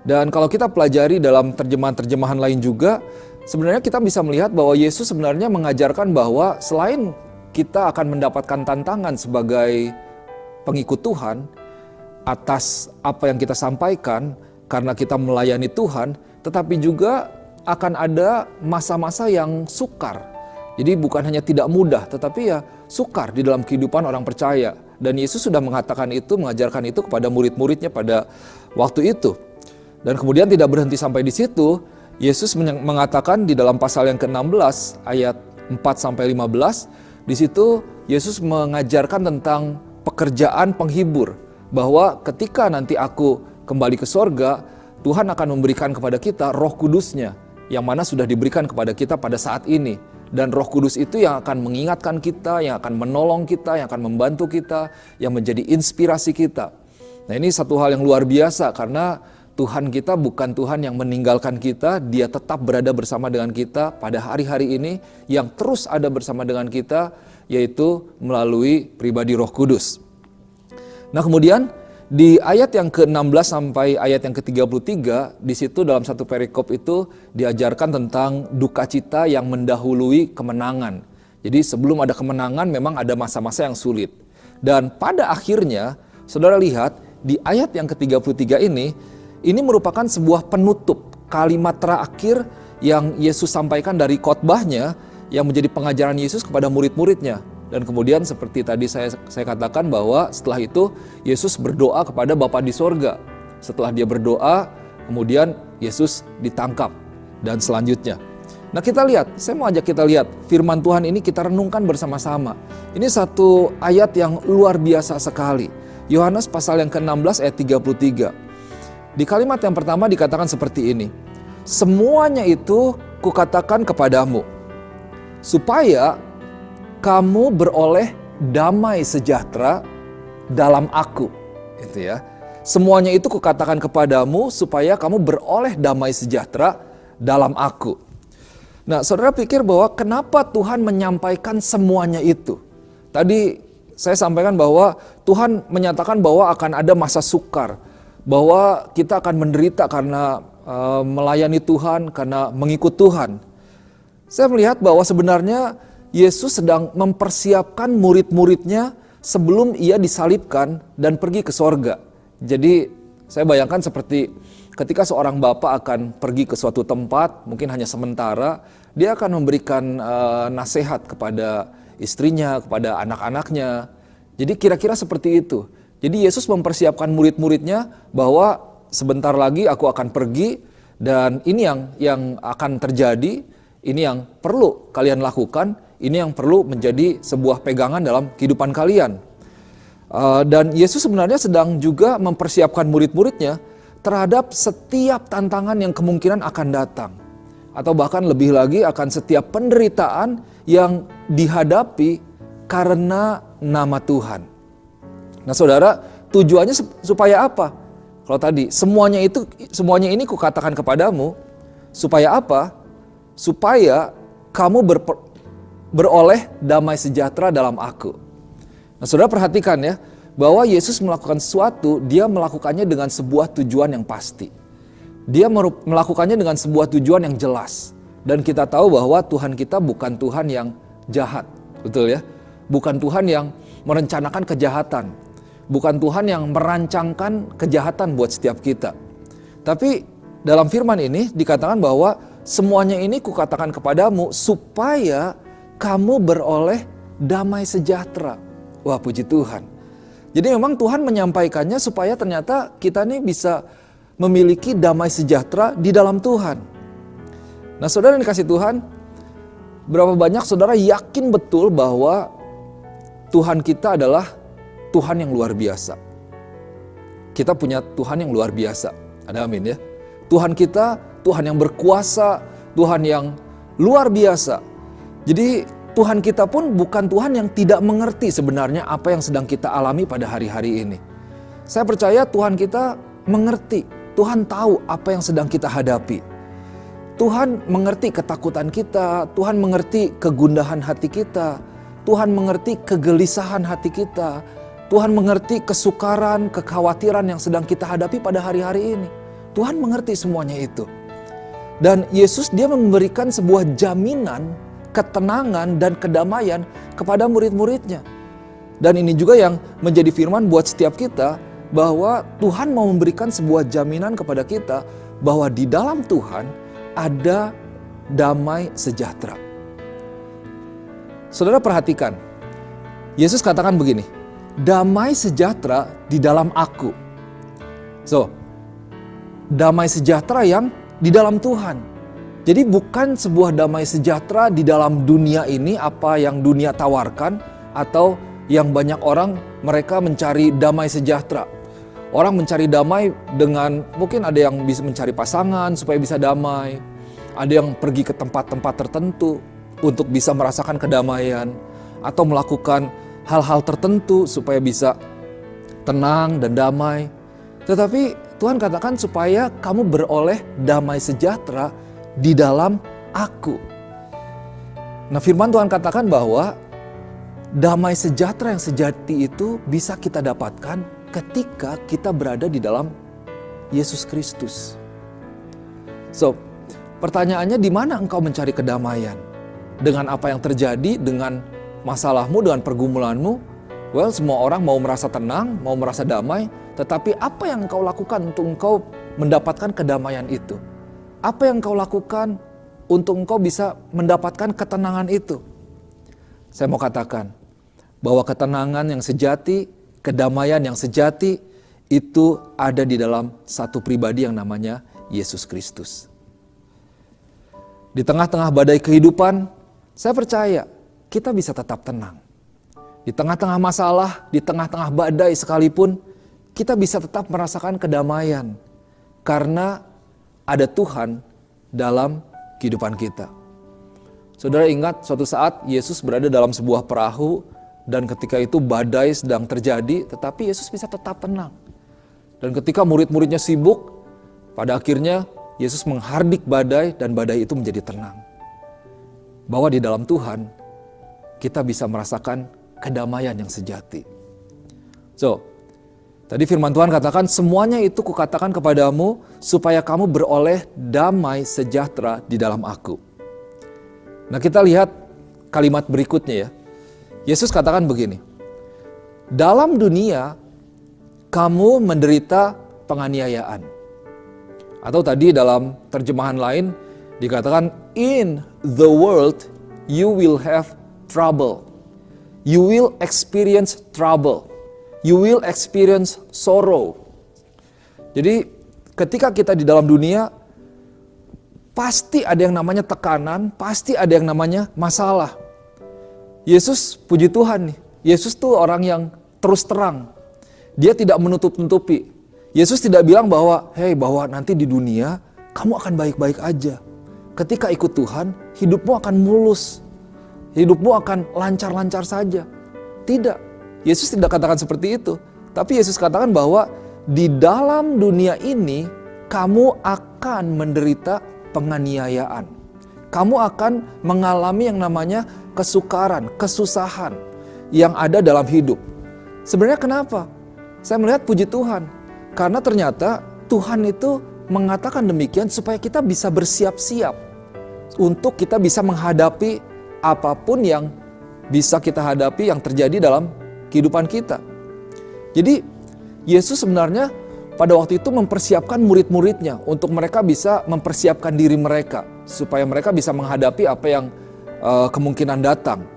Dan kalau kita pelajari dalam terjemahan-terjemahan lain juga, sebenarnya kita bisa melihat bahwa Yesus sebenarnya mengajarkan bahwa selain kita akan mendapatkan tantangan sebagai pengikut Tuhan atas apa yang kita sampaikan karena kita melayani Tuhan, tetapi juga akan ada masa-masa yang sukar. Jadi bukan hanya tidak mudah, tetapi ya sukar di dalam kehidupan orang percaya. Dan Yesus sudah mengatakan itu, mengajarkan itu kepada murid-muridnya pada waktu itu. Dan kemudian tidak berhenti sampai di situ, Yesus mengatakan di dalam pasal yang ke-16 ayat 4-15, di situ Yesus mengajarkan tentang pekerjaan penghibur, bahwa ketika nanti aku kembali ke sorga, Tuhan akan memberikan kepada kita Roh Kudus-Nya, yang mana sudah diberikan kepada kita pada saat ini. Dan Roh Kudus itu yang akan mengingatkan kita, yang akan menolong kita, yang akan membantu kita, yang menjadi inspirasi kita. Nah, ini satu hal yang luar biasa karena Tuhan kita bukan Tuhan yang meninggalkan kita, Dia tetap berada bersama dengan kita pada hari-hari ini, yang terus ada bersama dengan kita, yaitu melalui pribadi Roh Kudus. Nah, kemudian di ayat yang ke-16 sampai ayat yang ke-33, di situ dalam satu perikop itu diajarkan tentang duka cita yang mendahului kemenangan. Jadi sebelum ada kemenangan memang ada masa-masa yang sulit. Dan pada akhirnya, saudara lihat di ayat yang ke-33 ini merupakan sebuah penutup, kalimat terakhir yang Yesus sampaikan dari khotbahnya yang menjadi pengajaran Yesus kepada murid-muridnya. Dan kemudian seperti tadi saya katakan bahwa setelah itu Yesus berdoa kepada Bapa di sorga. Setelah dia berdoa, kemudian Yesus ditangkap dan selanjutnya. Nah kita lihat, saya mau ajak kita lihat firman Tuhan ini kita renungkan bersama-sama. Ini satu ayat yang luar biasa sekali. Yohanes pasal yang ke-16 ayat 33. Di kalimat yang pertama dikatakan seperti ini. Semuanya itu kukatakan kepadamu, supaya kamu beroleh damai sejahtera dalam aku. Itu ya. Semuanya itu kukatakan kepadamu supaya kamu beroleh damai sejahtera dalam aku. Nah, saudara pikir bahwa kenapa Tuhan menyampaikan semuanya itu? Tadi saya sampaikan bahwa Tuhan menyatakan bahwa akan ada masa sukar, bahwa kita akan menderita karena melayani Tuhan, karena mengikut Tuhan. Saya melihat bahwa sebenarnya Yesus sedang mempersiapkan murid-muridnya sebelum ia disalibkan dan pergi ke sorga. Jadi saya bayangkan seperti ketika seorang bapak akan pergi ke suatu tempat, mungkin hanya sementara, dia akan memberikan nasihat kepada istrinya, kepada anak-anaknya. Jadi kira-kira seperti itu. Jadi Yesus mempersiapkan murid-muridnya bahwa sebentar lagi aku akan pergi dan ini yang akan terjadi, ini yang perlu kalian lakukan, ini yang perlu menjadi sebuah pegangan dalam kehidupan kalian. Dan Yesus sebenarnya sedang juga mempersiapkan murid-muridnya terhadap setiap tantangan yang kemungkinan akan datang. Atau bahkan lebih lagi akan setiap penderitaan yang dihadapi karena nama Tuhan. Nah saudara, tujuannya supaya apa? Kalau tadi, semuanya ini kukatakan kepadamu, supaya apa? Supaya kamu beroleh damai sejahtera dalam aku. Nah saudara perhatikan ya, bahwa Yesus melakukan sesuatu, dia melakukannya dengan sebuah tujuan yang pasti. Dia melakukannya dengan sebuah tujuan yang jelas. Dan kita tahu bahwa Tuhan kita bukan Tuhan yang jahat, betul ya? Bukan Tuhan yang merencanakan kejahatan. Bukan Tuhan yang merancangkan kejahatan buat setiap kita. Tapi dalam firman ini dikatakan bahwa semuanya ini kukatakan kepadamu supaya kamu beroleh damai sejahtera. Wah puji Tuhan. Jadi memang Tuhan menyampaikannya supaya ternyata kita ini bisa memiliki damai sejahtera di dalam Tuhan. Nah saudara yang dikasih Tuhan, berapa banyak saudara yakin betul bahwa Tuhan kita adalah Tuhan yang luar biasa. Kita punya Tuhan yang luar biasa. Ada amin ya. Tuhan kita, Tuhan yang berkuasa, Tuhan yang luar biasa. Jadi Tuhan kita pun bukan Tuhan yang tidak mengerti sebenarnya apa yang sedang kita alami pada hari-hari ini. Saya percaya Tuhan kita mengerti. Tuhan tahu apa yang sedang kita hadapi. Tuhan mengerti ketakutan kita, Tuhan mengerti kegundahan hati kita, Tuhan mengerti kegelisahan hati kita, Tuhan mengerti kesukaran, kekhawatiran yang sedang kita hadapi pada hari-hari ini. Tuhan mengerti semuanya itu. Dan Yesus dia memberikan sebuah jaminan, ketenangan dan kedamaian kepada murid-muridnya. Dan ini juga yang menjadi firman buat setiap kita, bahwa Tuhan mau memberikan sebuah jaminan kepada kita bahwa di dalam Tuhan ada damai sejahtera. Saudara perhatikan, Yesus katakan begini, damai sejahtera di dalam aku. So, damai sejahtera yang di dalam Tuhan. Jadi bukan sebuah damai sejahtera di dalam dunia ini, apa yang dunia tawarkan, atau yang banyak orang mereka mencari damai sejahtera. Orang mencari damai dengan, mungkin ada yang bisa mencari pasangan supaya bisa damai. Ada yang pergi ke tempat-tempat tertentu untuk bisa merasakan kedamaian. Atau melakukan hal-hal tertentu supaya bisa tenang dan damai. Tetapi Tuhan katakan supaya kamu beroleh damai sejahtera di dalam aku. Nah firman Tuhan katakan bahwa damai sejahtera yang sejati itu bisa kita dapatkan ketika kita berada di dalam Yesus Kristus. So, pertanyaannya di mana engkau mencari kedamaian? Dengan apa yang terjadi, dengan masalahmu, dengan pergumulanmu? Well, semua orang mau merasa tenang, mau merasa damai, tetapi apa yang engkau lakukan untuk engkau mendapatkan kedamaian itu? Apa yang engkau lakukan untuk engkau bisa mendapatkan ketenangan itu? Saya mau katakan bahwa ketenangan yang sejati, kedamaian yang sejati itu ada di dalam satu pribadi yang namanya Yesus Kristus. Di tengah-tengah badai kehidupan, saya percaya kita bisa tetap tenang. Di tengah-tengah masalah, di tengah-tengah badai sekalipun, kita bisa tetap merasakan kedamaian. Karena ada Tuhan dalam kehidupan kita. Saudara ingat suatu saat Yesus berada dalam sebuah perahu dan ketika itu badai sedang terjadi, tetapi Yesus bisa tetap tenang. Dan ketika murid-muridnya sibuk, pada akhirnya Yesus menghardik badai dan badai itu menjadi tenang. Bahwa di dalam Tuhan kita bisa merasakan kedamaian yang sejati. Tadi firman Tuhan katakan, semuanya itu kukatakan kepadamu supaya kamu beroleh damai sejahtera di dalam aku. Nah, kita lihat kalimat berikutnya ya. Yesus katakan begini, dalam dunia kamu menderita penganiayaan. Atau tadi dalam terjemahan lain dikatakan, in the world you will have trouble. You will experience trouble. You will experience sorrow. Jadi ketika kita di dalam dunia, pasti ada yang namanya tekanan, pasti ada yang namanya masalah. Yesus, puji Tuhan nih, Yesus tuh orang yang terus terang. Dia tidak menutup-nutupi. Yesus tidak bilang bahwa, bahwa nanti di dunia kamu akan baik-baik aja. Ketika ikut Tuhan, hidupmu akan mulus. Hidupmu akan lancar-lancar saja. Tidak, Yesus tidak katakan seperti itu. Tapi Yesus katakan bahwa di dalam dunia ini kamu akan menderita penganiayaan. Kamu akan mengalami yang namanya kesukaran, kesusahan yang ada dalam hidup. Sebenarnya kenapa? Saya melihat puji Tuhan. Karena ternyata Tuhan itu mengatakan demikian supaya kita bisa bersiap-siap. Untuk kita bisa menghadapi apapun yang bisa kita hadapi yang terjadi dalam kehidupan kita. Jadi Yesus sebenarnya pada waktu itu mempersiapkan murid-muridnya untuk mereka bisa mempersiapkan diri mereka supaya mereka bisa menghadapi apa yang kemungkinan datang.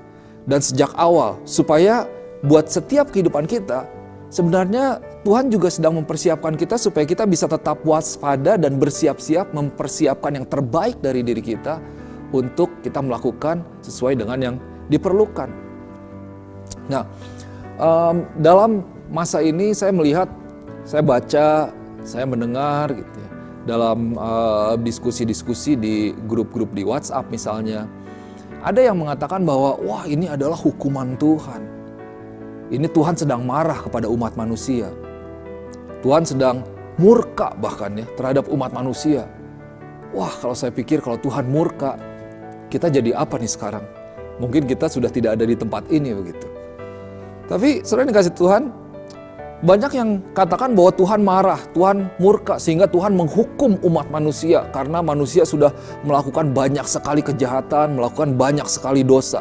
Dan sejak awal supaya buat setiap kehidupan kita sebenarnya Tuhan juga sedang mempersiapkan kita supaya kita bisa tetap waspada dan bersiap-siap mempersiapkan yang terbaik dari diri kita untuk kita melakukan sesuai dengan yang diperlukan. Nah, dalam masa ini saya melihat, saya baca, saya mendengar gitu ya, dalam diskusi-diskusi di grup-grup di WhatsApp misalnya, ada yang mengatakan bahwa wah ini adalah hukuman Tuhan. Ini Tuhan sedang marah kepada umat manusia. Tuhan sedang murka bahkan ya terhadap umat manusia. Wah, kalau saya pikir kalau Tuhan murka, kita jadi apa nih sekarang? Mungkin kita sudah tidak ada di tempat ini begitu. Tapi saudara dikasih Tuhan, banyak yang katakan bahwa Tuhan marah, Tuhan murka sehingga Tuhan menghukum umat manusia karena manusia sudah melakukan banyak sekali kejahatan, melakukan banyak sekali dosa.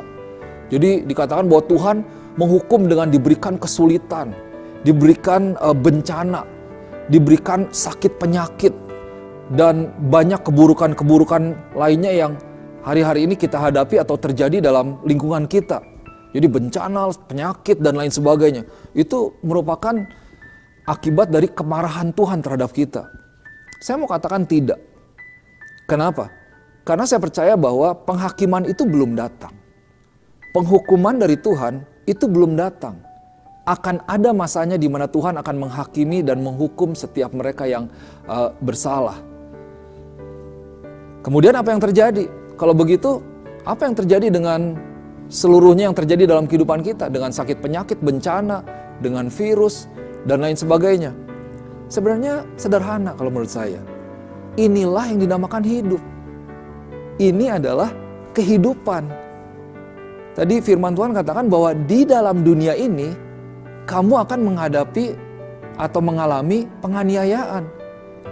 Jadi dikatakan bahwa Tuhan menghukum dengan diberikan kesulitan, diberikan bencana, diberikan sakit penyakit, dan banyak keburukan-keburukan lainnya yang hari-hari ini kita hadapi atau terjadi dalam lingkungan kita. Jadi bencana, penyakit, dan lain sebagainya. Itu merupakan akibat dari kemarahan Tuhan terhadap kita. Saya mau katakan tidak. Kenapa? Karena saya percaya bahwa penghakiman itu belum datang. Penghukuman dari Tuhan itu belum datang. Akan ada masanya di mana Tuhan akan menghakimi dan menghukum setiap mereka yang bersalah. Kemudian apa yang terjadi? Kalau begitu, apa yang terjadi dengan seluruhnya yang terjadi dalam kehidupan kita? Dengan sakit penyakit, bencana, dengan virus, dan lain sebagainya. Sebenarnya sederhana kalau menurut saya. Inilah yang dinamakan hidup. Ini adalah kehidupan. Tadi firman Tuhan katakan bahwa di dalam dunia ini kamu akan menghadapi atau mengalami penganiayaan.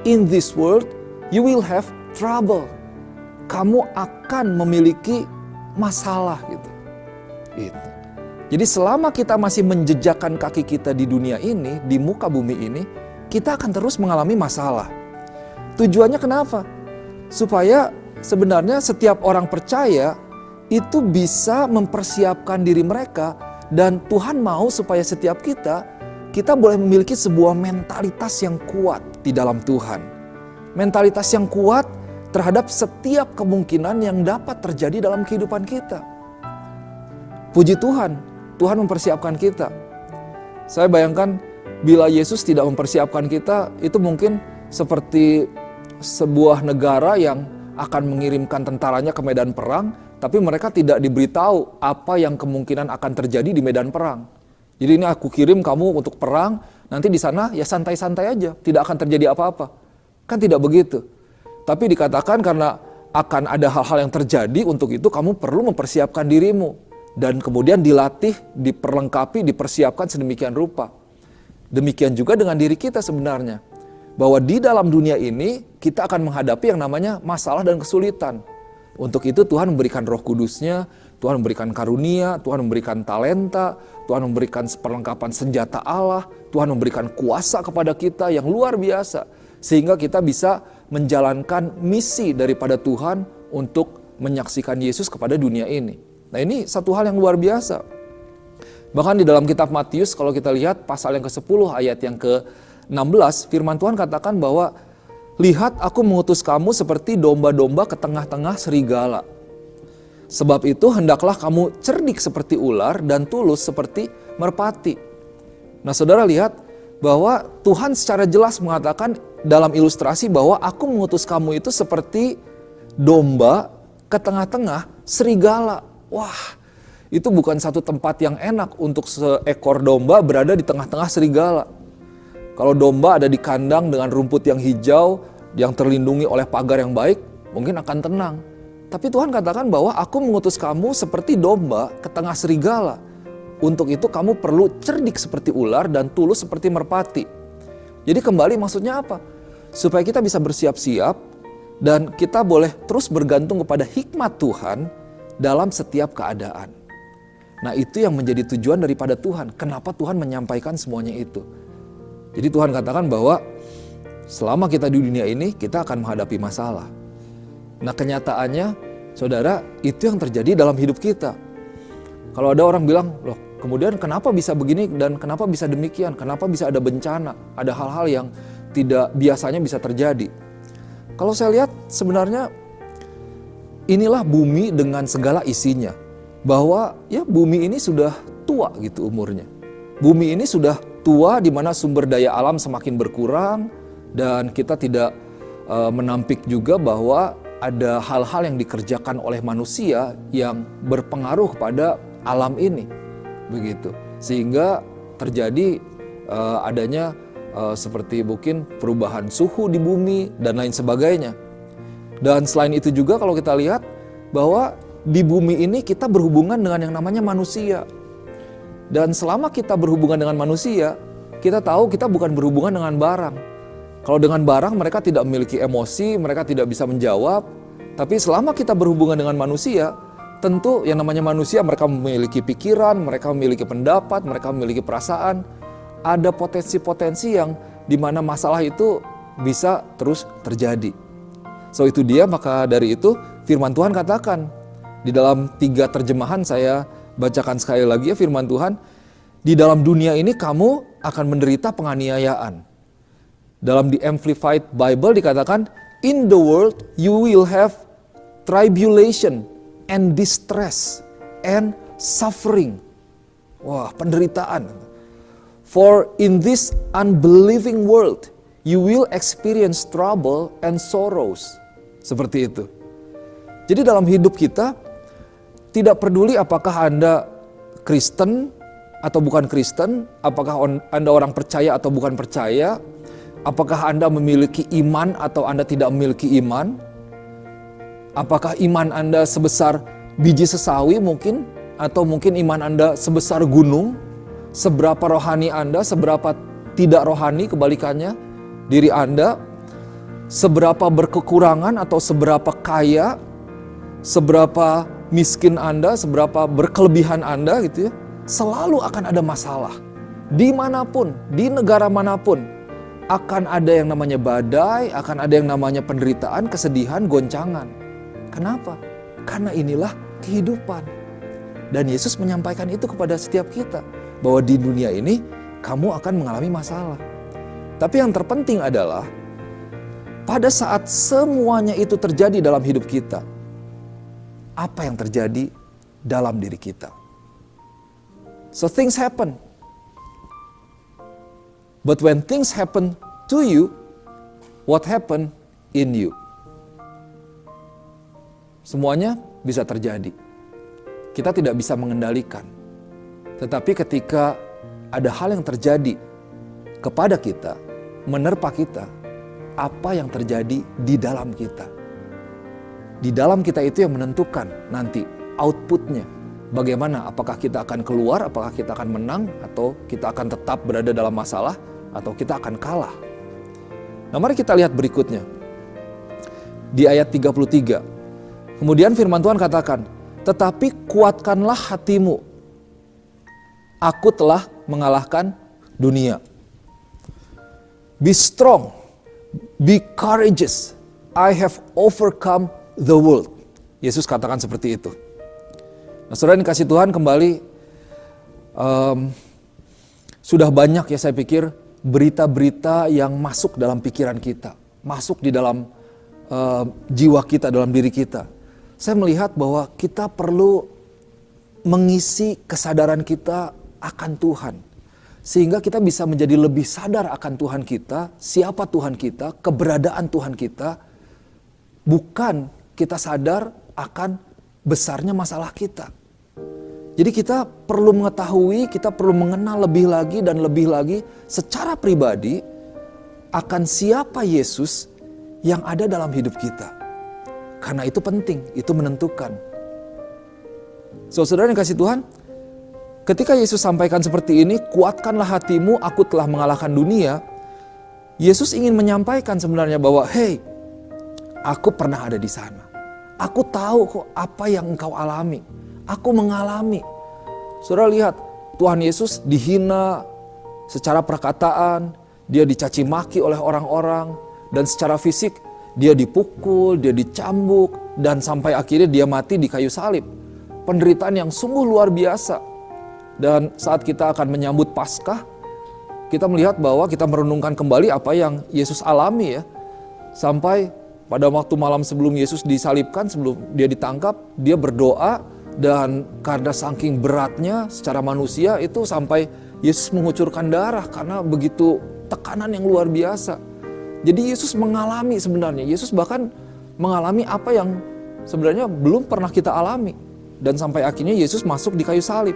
In this world you will have trouble. Kamu akan memiliki masalah gitu. Jadi selama kita masih menjejakkan kaki kita di dunia ini, di muka bumi ini, kita akan terus mengalami masalah. Tujuannya kenapa? Supaya sebenarnya setiap orang percaya itu bisa mempersiapkan diri mereka, dan Tuhan mau supaya setiap kita boleh memiliki sebuah mentalitas yang kuat di dalam Tuhan. Mentalitas yang kuat terhadap setiap kemungkinan yang dapat terjadi dalam kehidupan kita. Puji Tuhan, Tuhan mempersiapkan kita. Saya bayangkan bila Yesus tidak mempersiapkan kita, itu mungkin seperti sebuah negara yang akan mengirimkan tentaranya ke medan perang, tapi mereka tidak diberitahu apa yang kemungkinan akan terjadi di medan perang. Jadi ini aku kirim kamu untuk perang, nanti di sana ya santai-santai aja, tidak akan terjadi apa-apa. Kan tidak begitu. Tapi dikatakan karena akan ada hal-hal yang terjadi, untuk itu kamu perlu mempersiapkan dirimu. Dan kemudian dilatih, diperlengkapi, dipersiapkan sedemikian rupa. Demikian juga dengan diri kita sebenarnya. Bahwa di dalam dunia ini kita akan menghadapi yang namanya masalah dan kesulitan. Untuk itu Tuhan memberikan Roh Kudus-Nya, Tuhan memberikan karunia, Tuhan memberikan talenta, Tuhan memberikan perlengkapan senjata Allah, Tuhan memberikan kuasa kepada kita yang luar biasa. Sehingga kita bisa menjalankan misi daripada Tuhan untuk menyaksikan Yesus kepada dunia ini. Nah, ini satu hal yang luar biasa. Bahkan di dalam kitab Matius kalau kita lihat pasal yang ke-10 ayat yang ke-16, firman Tuhan katakan bahwa lihat aku mengutus kamu seperti domba-domba ke tengah-tengah serigala. Sebab itu hendaklah kamu cerdik seperti ular dan tulus seperti merpati. Nah, saudara lihat bahwa Tuhan secara jelas mengatakan dalam ilustrasi bahwa aku mengutus kamu itu seperti domba ke tengah-tengah serigala. Wah, itu bukan satu tempat yang enak untuk seekor domba berada di tengah-tengah serigala. Kalau domba ada di kandang dengan rumput yang hijau, yang terlindungi oleh pagar yang baik, mungkin akan tenang. Tapi Tuhan katakan bahwa aku mengutus kamu seperti domba ke tengah serigala. Untuk itu kamu perlu cerdik seperti ular dan tulus seperti merpati. Jadi kembali maksudnya apa? Supaya kita bisa bersiap-siap dan kita boleh terus bergantung kepada hikmat Tuhan dalam setiap keadaan. Nah, itu yang menjadi tujuan daripada Tuhan. Kenapa Tuhan menyampaikan semuanya itu? Jadi Tuhan katakan bahwa selama kita di dunia ini, kita akan menghadapi masalah. Nah, kenyataannya, saudara, itu yang terjadi dalam hidup kita. Kalau ada orang bilang, loh kemudian kenapa bisa begini dan kenapa bisa demikian? Kenapa bisa ada bencana? Ada hal-hal yang tidak biasanya bisa terjadi. Kalau saya lihat sebenarnya inilah bumi dengan segala isinya. Bahwa ya bumi ini sudah tua gitu umurnya. Bumi ini sudah tua di mana sumber daya alam semakin berkurang. Dan kita tidak menampik juga bahwa ada hal-hal yang dikerjakan oleh manusia yang berpengaruh pada alam ini. Begitu. Sehingga terjadi adanya seperti mungkin perubahan suhu di bumi dan lain sebagainya. Dan selain itu juga kalau kita lihat bahwa di bumi ini kita berhubungan dengan yang namanya manusia. Dan selama kita berhubungan dengan manusia, kita tahu kita bukan berhubungan dengan barang. Kalau dengan barang mereka tidak memiliki emosi, mereka tidak bisa menjawab. Tapi selama kita berhubungan dengan manusia, tentu yang namanya manusia mereka memiliki pikiran, mereka memiliki pendapat, mereka memiliki perasaan. Ada potensi-potensi yang dimana masalah itu bisa terus terjadi. So itu dia, maka dari itu firman Tuhan katakan di dalam 3 terjemahan saya bacakan sekali lagi ya firman Tuhan. Di dalam dunia ini kamu akan menderita penganiayaan. Dalam di Amplified Bible dikatakan, in the world you will have tribulation and distress and suffering. Wah, penderitaan. For in this unbelieving world you will experience trouble and sorrows. Seperti itu. Jadi dalam hidup kita, tidak peduli apakah Anda Kristen atau bukan Kristen, apakah Anda orang percaya atau bukan percaya, apakah Anda memiliki iman atau Anda tidak memiliki iman, apakah iman Anda sebesar biji sesawi mungkin, atau mungkin iman Anda sebesar gunung, seberapa rohani Anda, seberapa tidak rohani kebalikannya, diri Anda, seberapa berkekurangan atau seberapa kaya, seberapa miskin Anda, seberapa berkelebihan Anda gitu ya, selalu akan ada masalah. Dimanapun, di negara manapun, akan ada yang namanya badai, akan ada yang namanya penderitaan, kesedihan, goncangan. Kenapa? Karena inilah kehidupan. Dan Yesus menyampaikan itu kepada setiap kita. Bahwa di dunia ini kamu akan mengalami masalah. Tapi yang terpenting adalah pada saat semuanya itu terjadi dalam hidup kita, apa yang terjadi dalam diri kita? So things happen. But when things happen to you, what happen in you? Semuanya bisa terjadi. Kita tidak bisa mengendalikan. Tetapi ketika ada hal yang terjadi kepada kita, menerpa kita, apa yang terjadi di dalam kita. Di dalam kita itu yang menentukan nanti outputnya. Bagaimana, apakah kita akan keluar, apakah kita akan menang, atau kita akan tetap berada dalam masalah, atau kita akan kalah. Nah, mari kita lihat berikutnya. Di ayat 33. Kemudian firman Tuhan katakan, tetapi kuatkanlah hatimu. Aku telah mengalahkan dunia. Be strong, be courageous. I have overcome the world. Yesus katakan seperti itu. Nah, saudara dikasih Tuhan, kembali sudah banyak ya saya pikir berita-berita yang masuk dalam pikiran kita, masuk di dalam jiwa kita, dalam diri kita. Saya melihat bahwa kita perlu mengisi kesadaran kita akan Tuhan. Sehingga kita bisa menjadi lebih sadar akan Tuhan kita, siapa Tuhan kita, keberadaan Tuhan kita. Bukan kita sadar akan besarnya masalah kita. Jadi kita perlu mengetahui, kita perlu mengenal lebih lagi dan lebih lagi secara pribadi akan siapa Yesus yang ada dalam hidup kita. Karena itu penting, itu menentukan. So, saudara yang kasih Tuhan, ketika Yesus sampaikan seperti ini, kuatkanlah hatimu, aku telah mengalahkan dunia. Yesus ingin menyampaikan sebenarnya bahwa, hey, aku pernah ada di sana. Aku tahu kok apa yang engkau alami. Aku mengalami. Saudara lihat, Tuhan Yesus dihina secara perkataan, dia dicaci maki oleh orang-orang, dan secara fisik dia dipukul, dia dicambuk, dan sampai akhirnya dia mati di kayu salib. Penderitaan yang sungguh luar biasa. Dan saat kita akan menyambut Paskah, kita melihat bahwa kita merenungkan kembali apa yang Yesus alami ya. Sampai pada waktu malam sebelum Yesus disalibkan, sebelum dia ditangkap, dia berdoa, dan karena saking beratnya secara manusia itu sampai Yesus mengucurkan darah karena begitu tekanan yang luar biasa. Jadi Yesus mengalami sebenarnya, Yesus bahkan mengalami apa yang sebenarnya belum pernah kita alami. Dan sampai akhirnya Yesus masuk di kayu salib.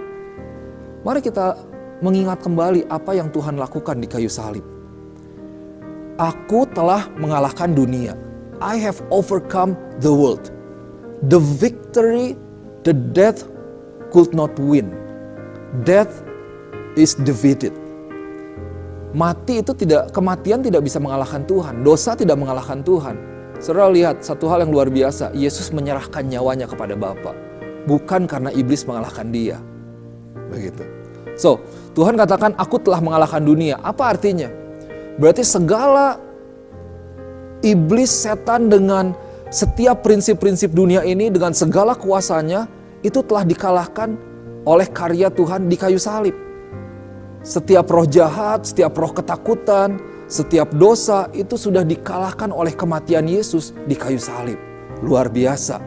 Mari kita mengingat kembali apa yang Tuhan lakukan di kayu salib. Aku telah mengalahkan dunia. I have overcome the world. The victory, the death could not win. Death is defeated. Mati itu kematian tidak bisa mengalahkan Tuhan. Dosa tidak mengalahkan Tuhan. Saudara lihat satu hal yang luar biasa. Yesus menyerahkan nyawanya kepada Bapa. Bukan karena iblis mengalahkan dia. Begitu. So, Tuhan katakan aku telah mengalahkan dunia. Apa artinya? Berarti segala iblis, setan dengan setiap prinsip-prinsip dunia ini dengan segala kuasanya itu telah dikalahkan oleh karya Tuhan di kayu salib. Setiap roh jahat, setiap roh ketakutan, setiap dosa itu sudah dikalahkan oleh kematian Yesus di kayu salib. Luar biasa.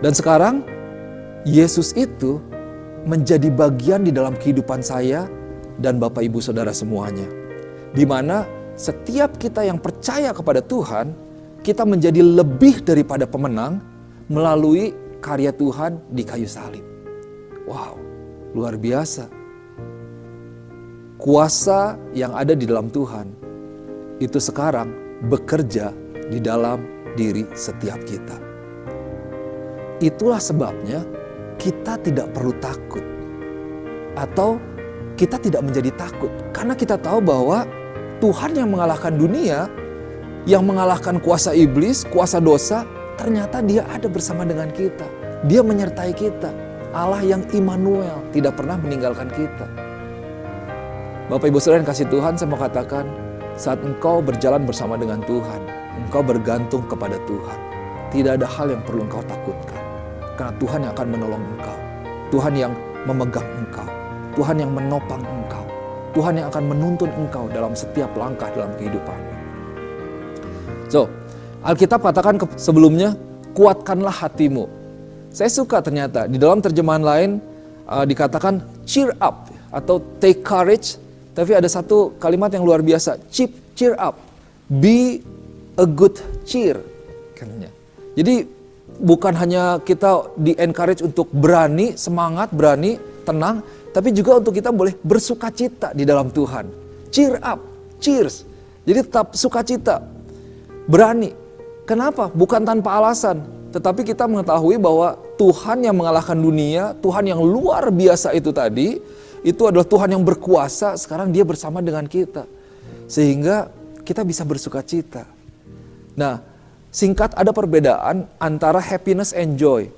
Dan sekarang Yesus itu menjadi bagian di dalam kehidupan saya dan Bapak Ibu Saudara semuanya. Di mana setiap kita yang percaya kepada Tuhan, kita menjadi lebih daripada pemenang melalui karya Tuhan di kayu salib. Wow, luar biasa. Kuasa yang ada di dalam Tuhan itu sekarang bekerja di dalam diri setiap kita. Itulah sebabnya kita tidak perlu takut. Atau kita tidak menjadi takut. Karena kita tahu bahwa Tuhan yang mengalahkan dunia, yang mengalahkan kuasa iblis, kuasa dosa, ternyata dia ada bersama dengan kita. Dia menyertai kita. Allah yang Immanuel, tidak pernah meninggalkan kita. Bapak Ibu Saudara yang kasih Tuhan, saya mau katakan, saat engkau berjalan bersama dengan Tuhan, engkau bergantung kepada Tuhan. tidak ada hal yang perlu engkau takutkan. Karena Tuhan yang akan menolong engkau. Tuhan yang memegang engkau. Tuhan yang menopang engkau. Tuhan yang akan menuntun engkau dalam setiap langkah dalam kehidupanmu. So, Alkitab katakan sebelumnya, kuatkanlah hatimu. Saya suka ternyata di dalam terjemahan lain dikatakan cheer up atau take courage. Tapi ada satu kalimat yang luar biasa, cheer up, be a good cheer. Katanya. Jadi bukan hanya kita di-encourage untuk berani, semangat, berani, tenang, tapi juga untuk kita boleh bersukacita di dalam Tuhan. Cheer up, cheers. Jadi tetap sukacita, berani. Kenapa? Bukan tanpa alasan, tetapi kita mengetahui bahwa Tuhan yang mengalahkan dunia, Tuhan yang luar biasa itu tadi, itu adalah Tuhan yang berkuasa, sekarang dia bersama dengan kita. Sehingga kita bisa bersukacita. Nah, singkat ada perbedaan antara happiness and joy.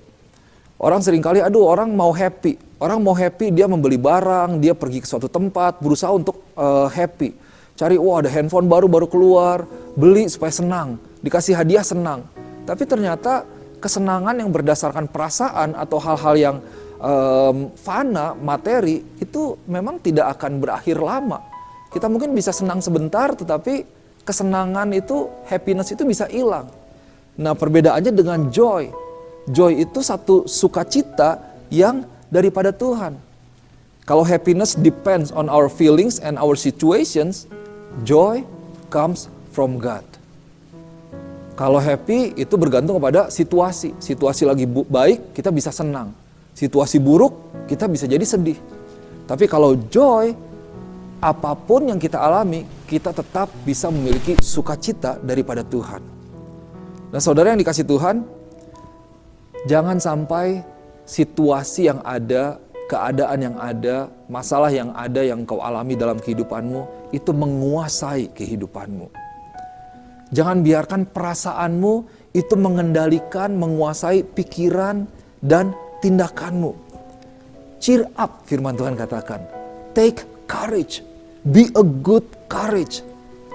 Orang seringkali, orang mau happy. Orang mau happy, dia membeli barang, dia pergi ke suatu tempat, berusaha untuk happy. Cari, ada handphone baru keluar, beli supaya senang, dikasih hadiah senang. Tapi ternyata kesenangan yang berdasarkan perasaan atau hal-hal yang fana, materi, itu memang tidak akan berakhir lama. Kita mungkin bisa senang sebentar, tetapi kesenangan itu, happiness itu bisa hilang. Nah, perbedaannya dengan joy. Joy itu satu sukacita yang daripada Tuhan. Kalau happiness depends on our feelings and our situations, joy comes from God. Kalau happy itu bergantung kepada situasi. Situasi lagi baik, kita bisa senang. Situasi buruk, kita bisa jadi sedih. Tapi kalau joy, apapun yang kita alami, kita tetap bisa memiliki sukacita daripada Tuhan. Nah, saudara yang dikasih Tuhan, jangan sampai situasi yang ada, keadaan yang ada, masalah yang ada yang kau alami dalam kehidupanmu, itu menguasai kehidupanmu. Jangan biarkan perasaanmu itu mengendalikan, menguasai pikiran dan tindakanmu. Cheer up, firman Tuhan katakan. Take courage. Be a good courage.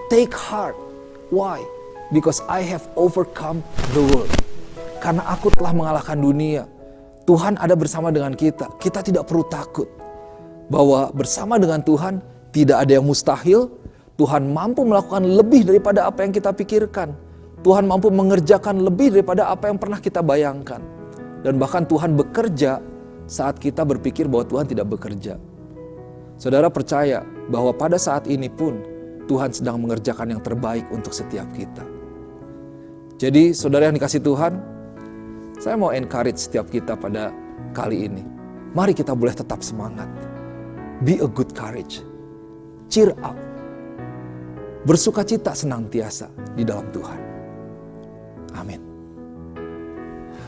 Take heart. Why? Because I have overcome the world. Karena aku telah mengalahkan dunia. Tuhan ada bersama dengan kita. Kita tidak perlu takut. Bahwa bersama dengan Tuhan tidak ada yang mustahil. Tuhan mampu melakukan lebih daripada apa yang kita pikirkan. Tuhan mampu mengerjakan lebih daripada apa yang pernah kita bayangkan. Dan bahkan Tuhan bekerja saat kita berpikir bahwa Tuhan tidak bekerja. Saudara percaya bahwa pada saat ini pun Tuhan sedang mengerjakan yang terbaik untuk setiap kita. Jadi saudara yang dikasih Tuhan, saya mau encourage setiap kita pada kali ini. Mari kita boleh tetap semangat. Be a good courage. Cheer up. Bersukacita senantiasa di dalam Tuhan. Amin.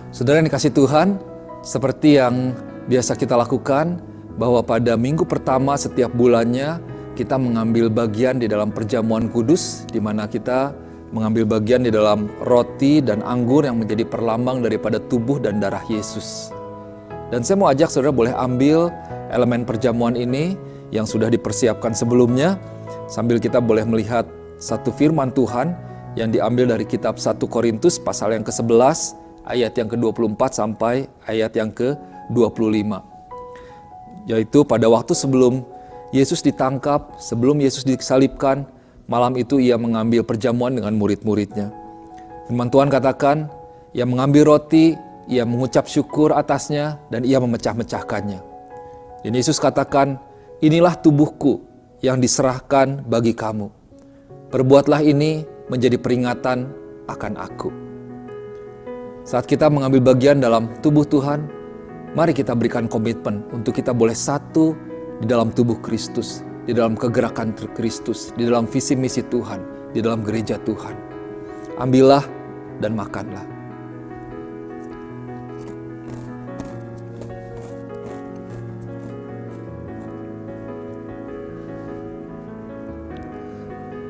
Saudara yang dikasih Tuhan, seperti yang biasa kita lakukan, bahwa pada minggu pertama setiap bulannya kita mengambil bagian di dalam perjamuan kudus, di mana kita mengambil bagian di dalam roti dan anggur yang menjadi perlambang daripada tubuh dan darah Yesus. Dan saya mau ajak saudara boleh ambil elemen perjamuan ini yang sudah dipersiapkan sebelumnya, sambil kita boleh melihat satu firman Tuhan yang diambil dari kitab 1 Korintus pasal yang ke-11, ayat yang ke-24 sampai ayat yang ke-25. Yaitu pada waktu sebelum Yesus ditangkap, sebelum Yesus disalibkan, malam itu ia mengambil perjamuan dengan murid-muridnya. Firman Tuhan katakan, ia mengambil roti, ia mengucap syukur atasnya, dan ia memecah-mecahkannya. Dan Yesus katakan, inilah tubuhku yang diserahkan bagi kamu. Perbuatlah ini menjadi peringatan akan aku. Saat kita mengambil bagian dalam tubuh Tuhan, mari kita berikan komitmen untuk kita boleh satu di dalam tubuh Kristus, di dalam kegerakan Kristus, di dalam visi misi Tuhan, di dalam gereja Tuhan. Ambillah dan makanlah.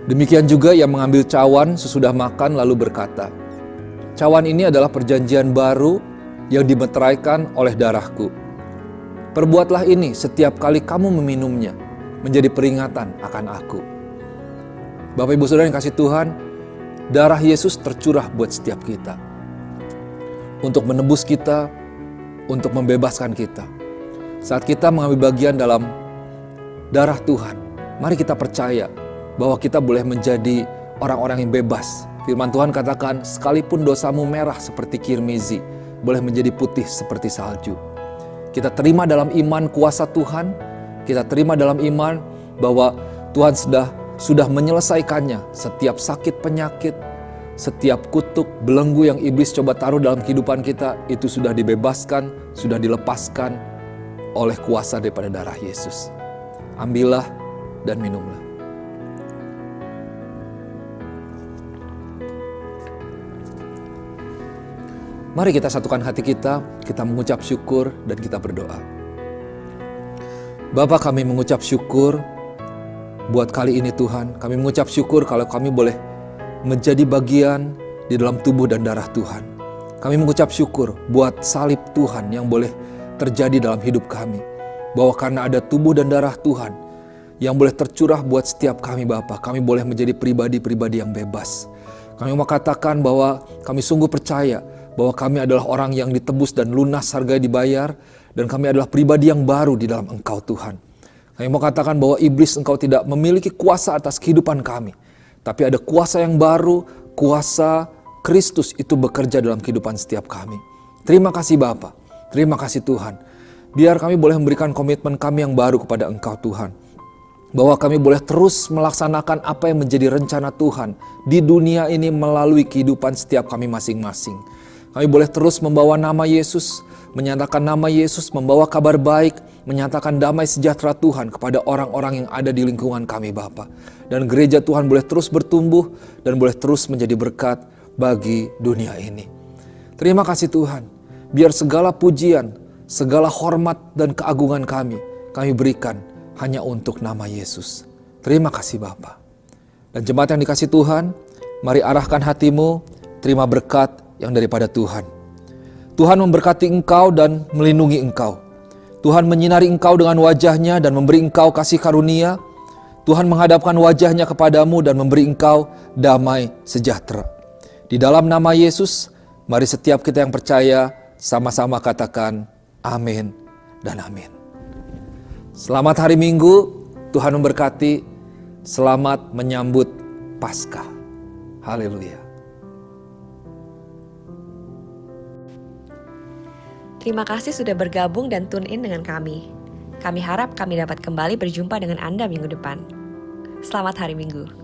Demikian juga ia mengambil cawan sesudah makan lalu berkata, cawan ini adalah perjanjian baru yang dimeteraikan oleh darahku. Perbuatlah ini setiap kali kamu meminumnya, menjadi peringatan akan aku. Bapak Ibu Saudara yang kasih Tuhan, darah Yesus tercurah buat setiap kita. untuk menebus kita, untuk membebaskan kita. Saat kita mengambil bagian dalam darah Tuhan, mari kita percaya bahwa kita boleh menjadi orang-orang yang bebas. Firman Tuhan katakan, sekalipun dosamu merah seperti kirmizi, boleh menjadi putih seperti salju. Kita terima dalam iman kuasa Tuhan, kita terima dalam iman bahwa Tuhan sudah menyelesaikannya. Setiap sakit penyakit, setiap kutuk, belenggu yang iblis coba taruh dalam kehidupan kita, itu sudah dibebaskan, sudah dilepaskan oleh kuasa daripada darah Yesus. Ambillah dan minumlah. Mari kita satukan hati kita mengucap syukur dan kita berdoa. Bapa, kami mengucap syukur buat kali ini Tuhan. Kami mengucap syukur kalau kami boleh menjadi bagian di dalam tubuh dan darah Tuhan. Kami mengucap syukur buat salib Tuhan yang boleh terjadi dalam hidup kami. Bahwa karena ada tubuh dan darah Tuhan yang boleh tercurah buat setiap kami Bapa, kami boleh menjadi pribadi-pribadi yang bebas. Kami mau katakan bahwa kami sungguh percaya bahwa kami adalah orang yang ditebus dan lunas harga dibayar, dan kami adalah pribadi yang baru di dalam Engkau Tuhan. Kami mau katakan bahwa iblis Engkau tidak memiliki kuasa atas kehidupan kami, tapi ada kuasa yang baru, kuasa Kristus itu bekerja dalam kehidupan setiap kami. Terima kasih Bapa, terima kasih Tuhan. Biar kami boleh memberikan komitmen kami yang baru kepada Engkau Tuhan, bahwa kami boleh terus melaksanakan apa yang menjadi rencana Tuhan di dunia ini melalui kehidupan setiap kami masing-masing. Kami boleh terus membawa nama Yesus, menyatakan nama Yesus, membawa kabar baik, menyatakan damai sejahtera Tuhan kepada orang-orang yang ada di lingkungan kami Bapa. Dan gereja Tuhan boleh terus bertumbuh dan boleh terus menjadi berkat bagi dunia ini. Terima kasih Tuhan, biar segala pujian, segala hormat dan keagungan kami berikan hanya untuk nama Yesus. Terima kasih Bapa. Dan jemaat yang dikasih Tuhan, mari arahkan hatimu, terima berkat yang daripada Tuhan. Tuhan memberkati engkau dan melindungi engkau. Tuhan menyinari engkau dengan wajahnya dan memberi engkau kasih karunia. Tuhan menghadapkan wajahnya kepadamu dan memberi engkau damai sejahtera. Di dalam nama Yesus, mari setiap kita yang percaya sama-sama katakan amin dan amin. Selamat hari Minggu, Tuhan memberkati. Selamat menyambut Paskah. Haleluya. Terima kasih sudah bergabung dan tune in dengan kami. Kami harap kami dapat kembali berjumpa dengan Anda minggu depan. Selamat hari Minggu.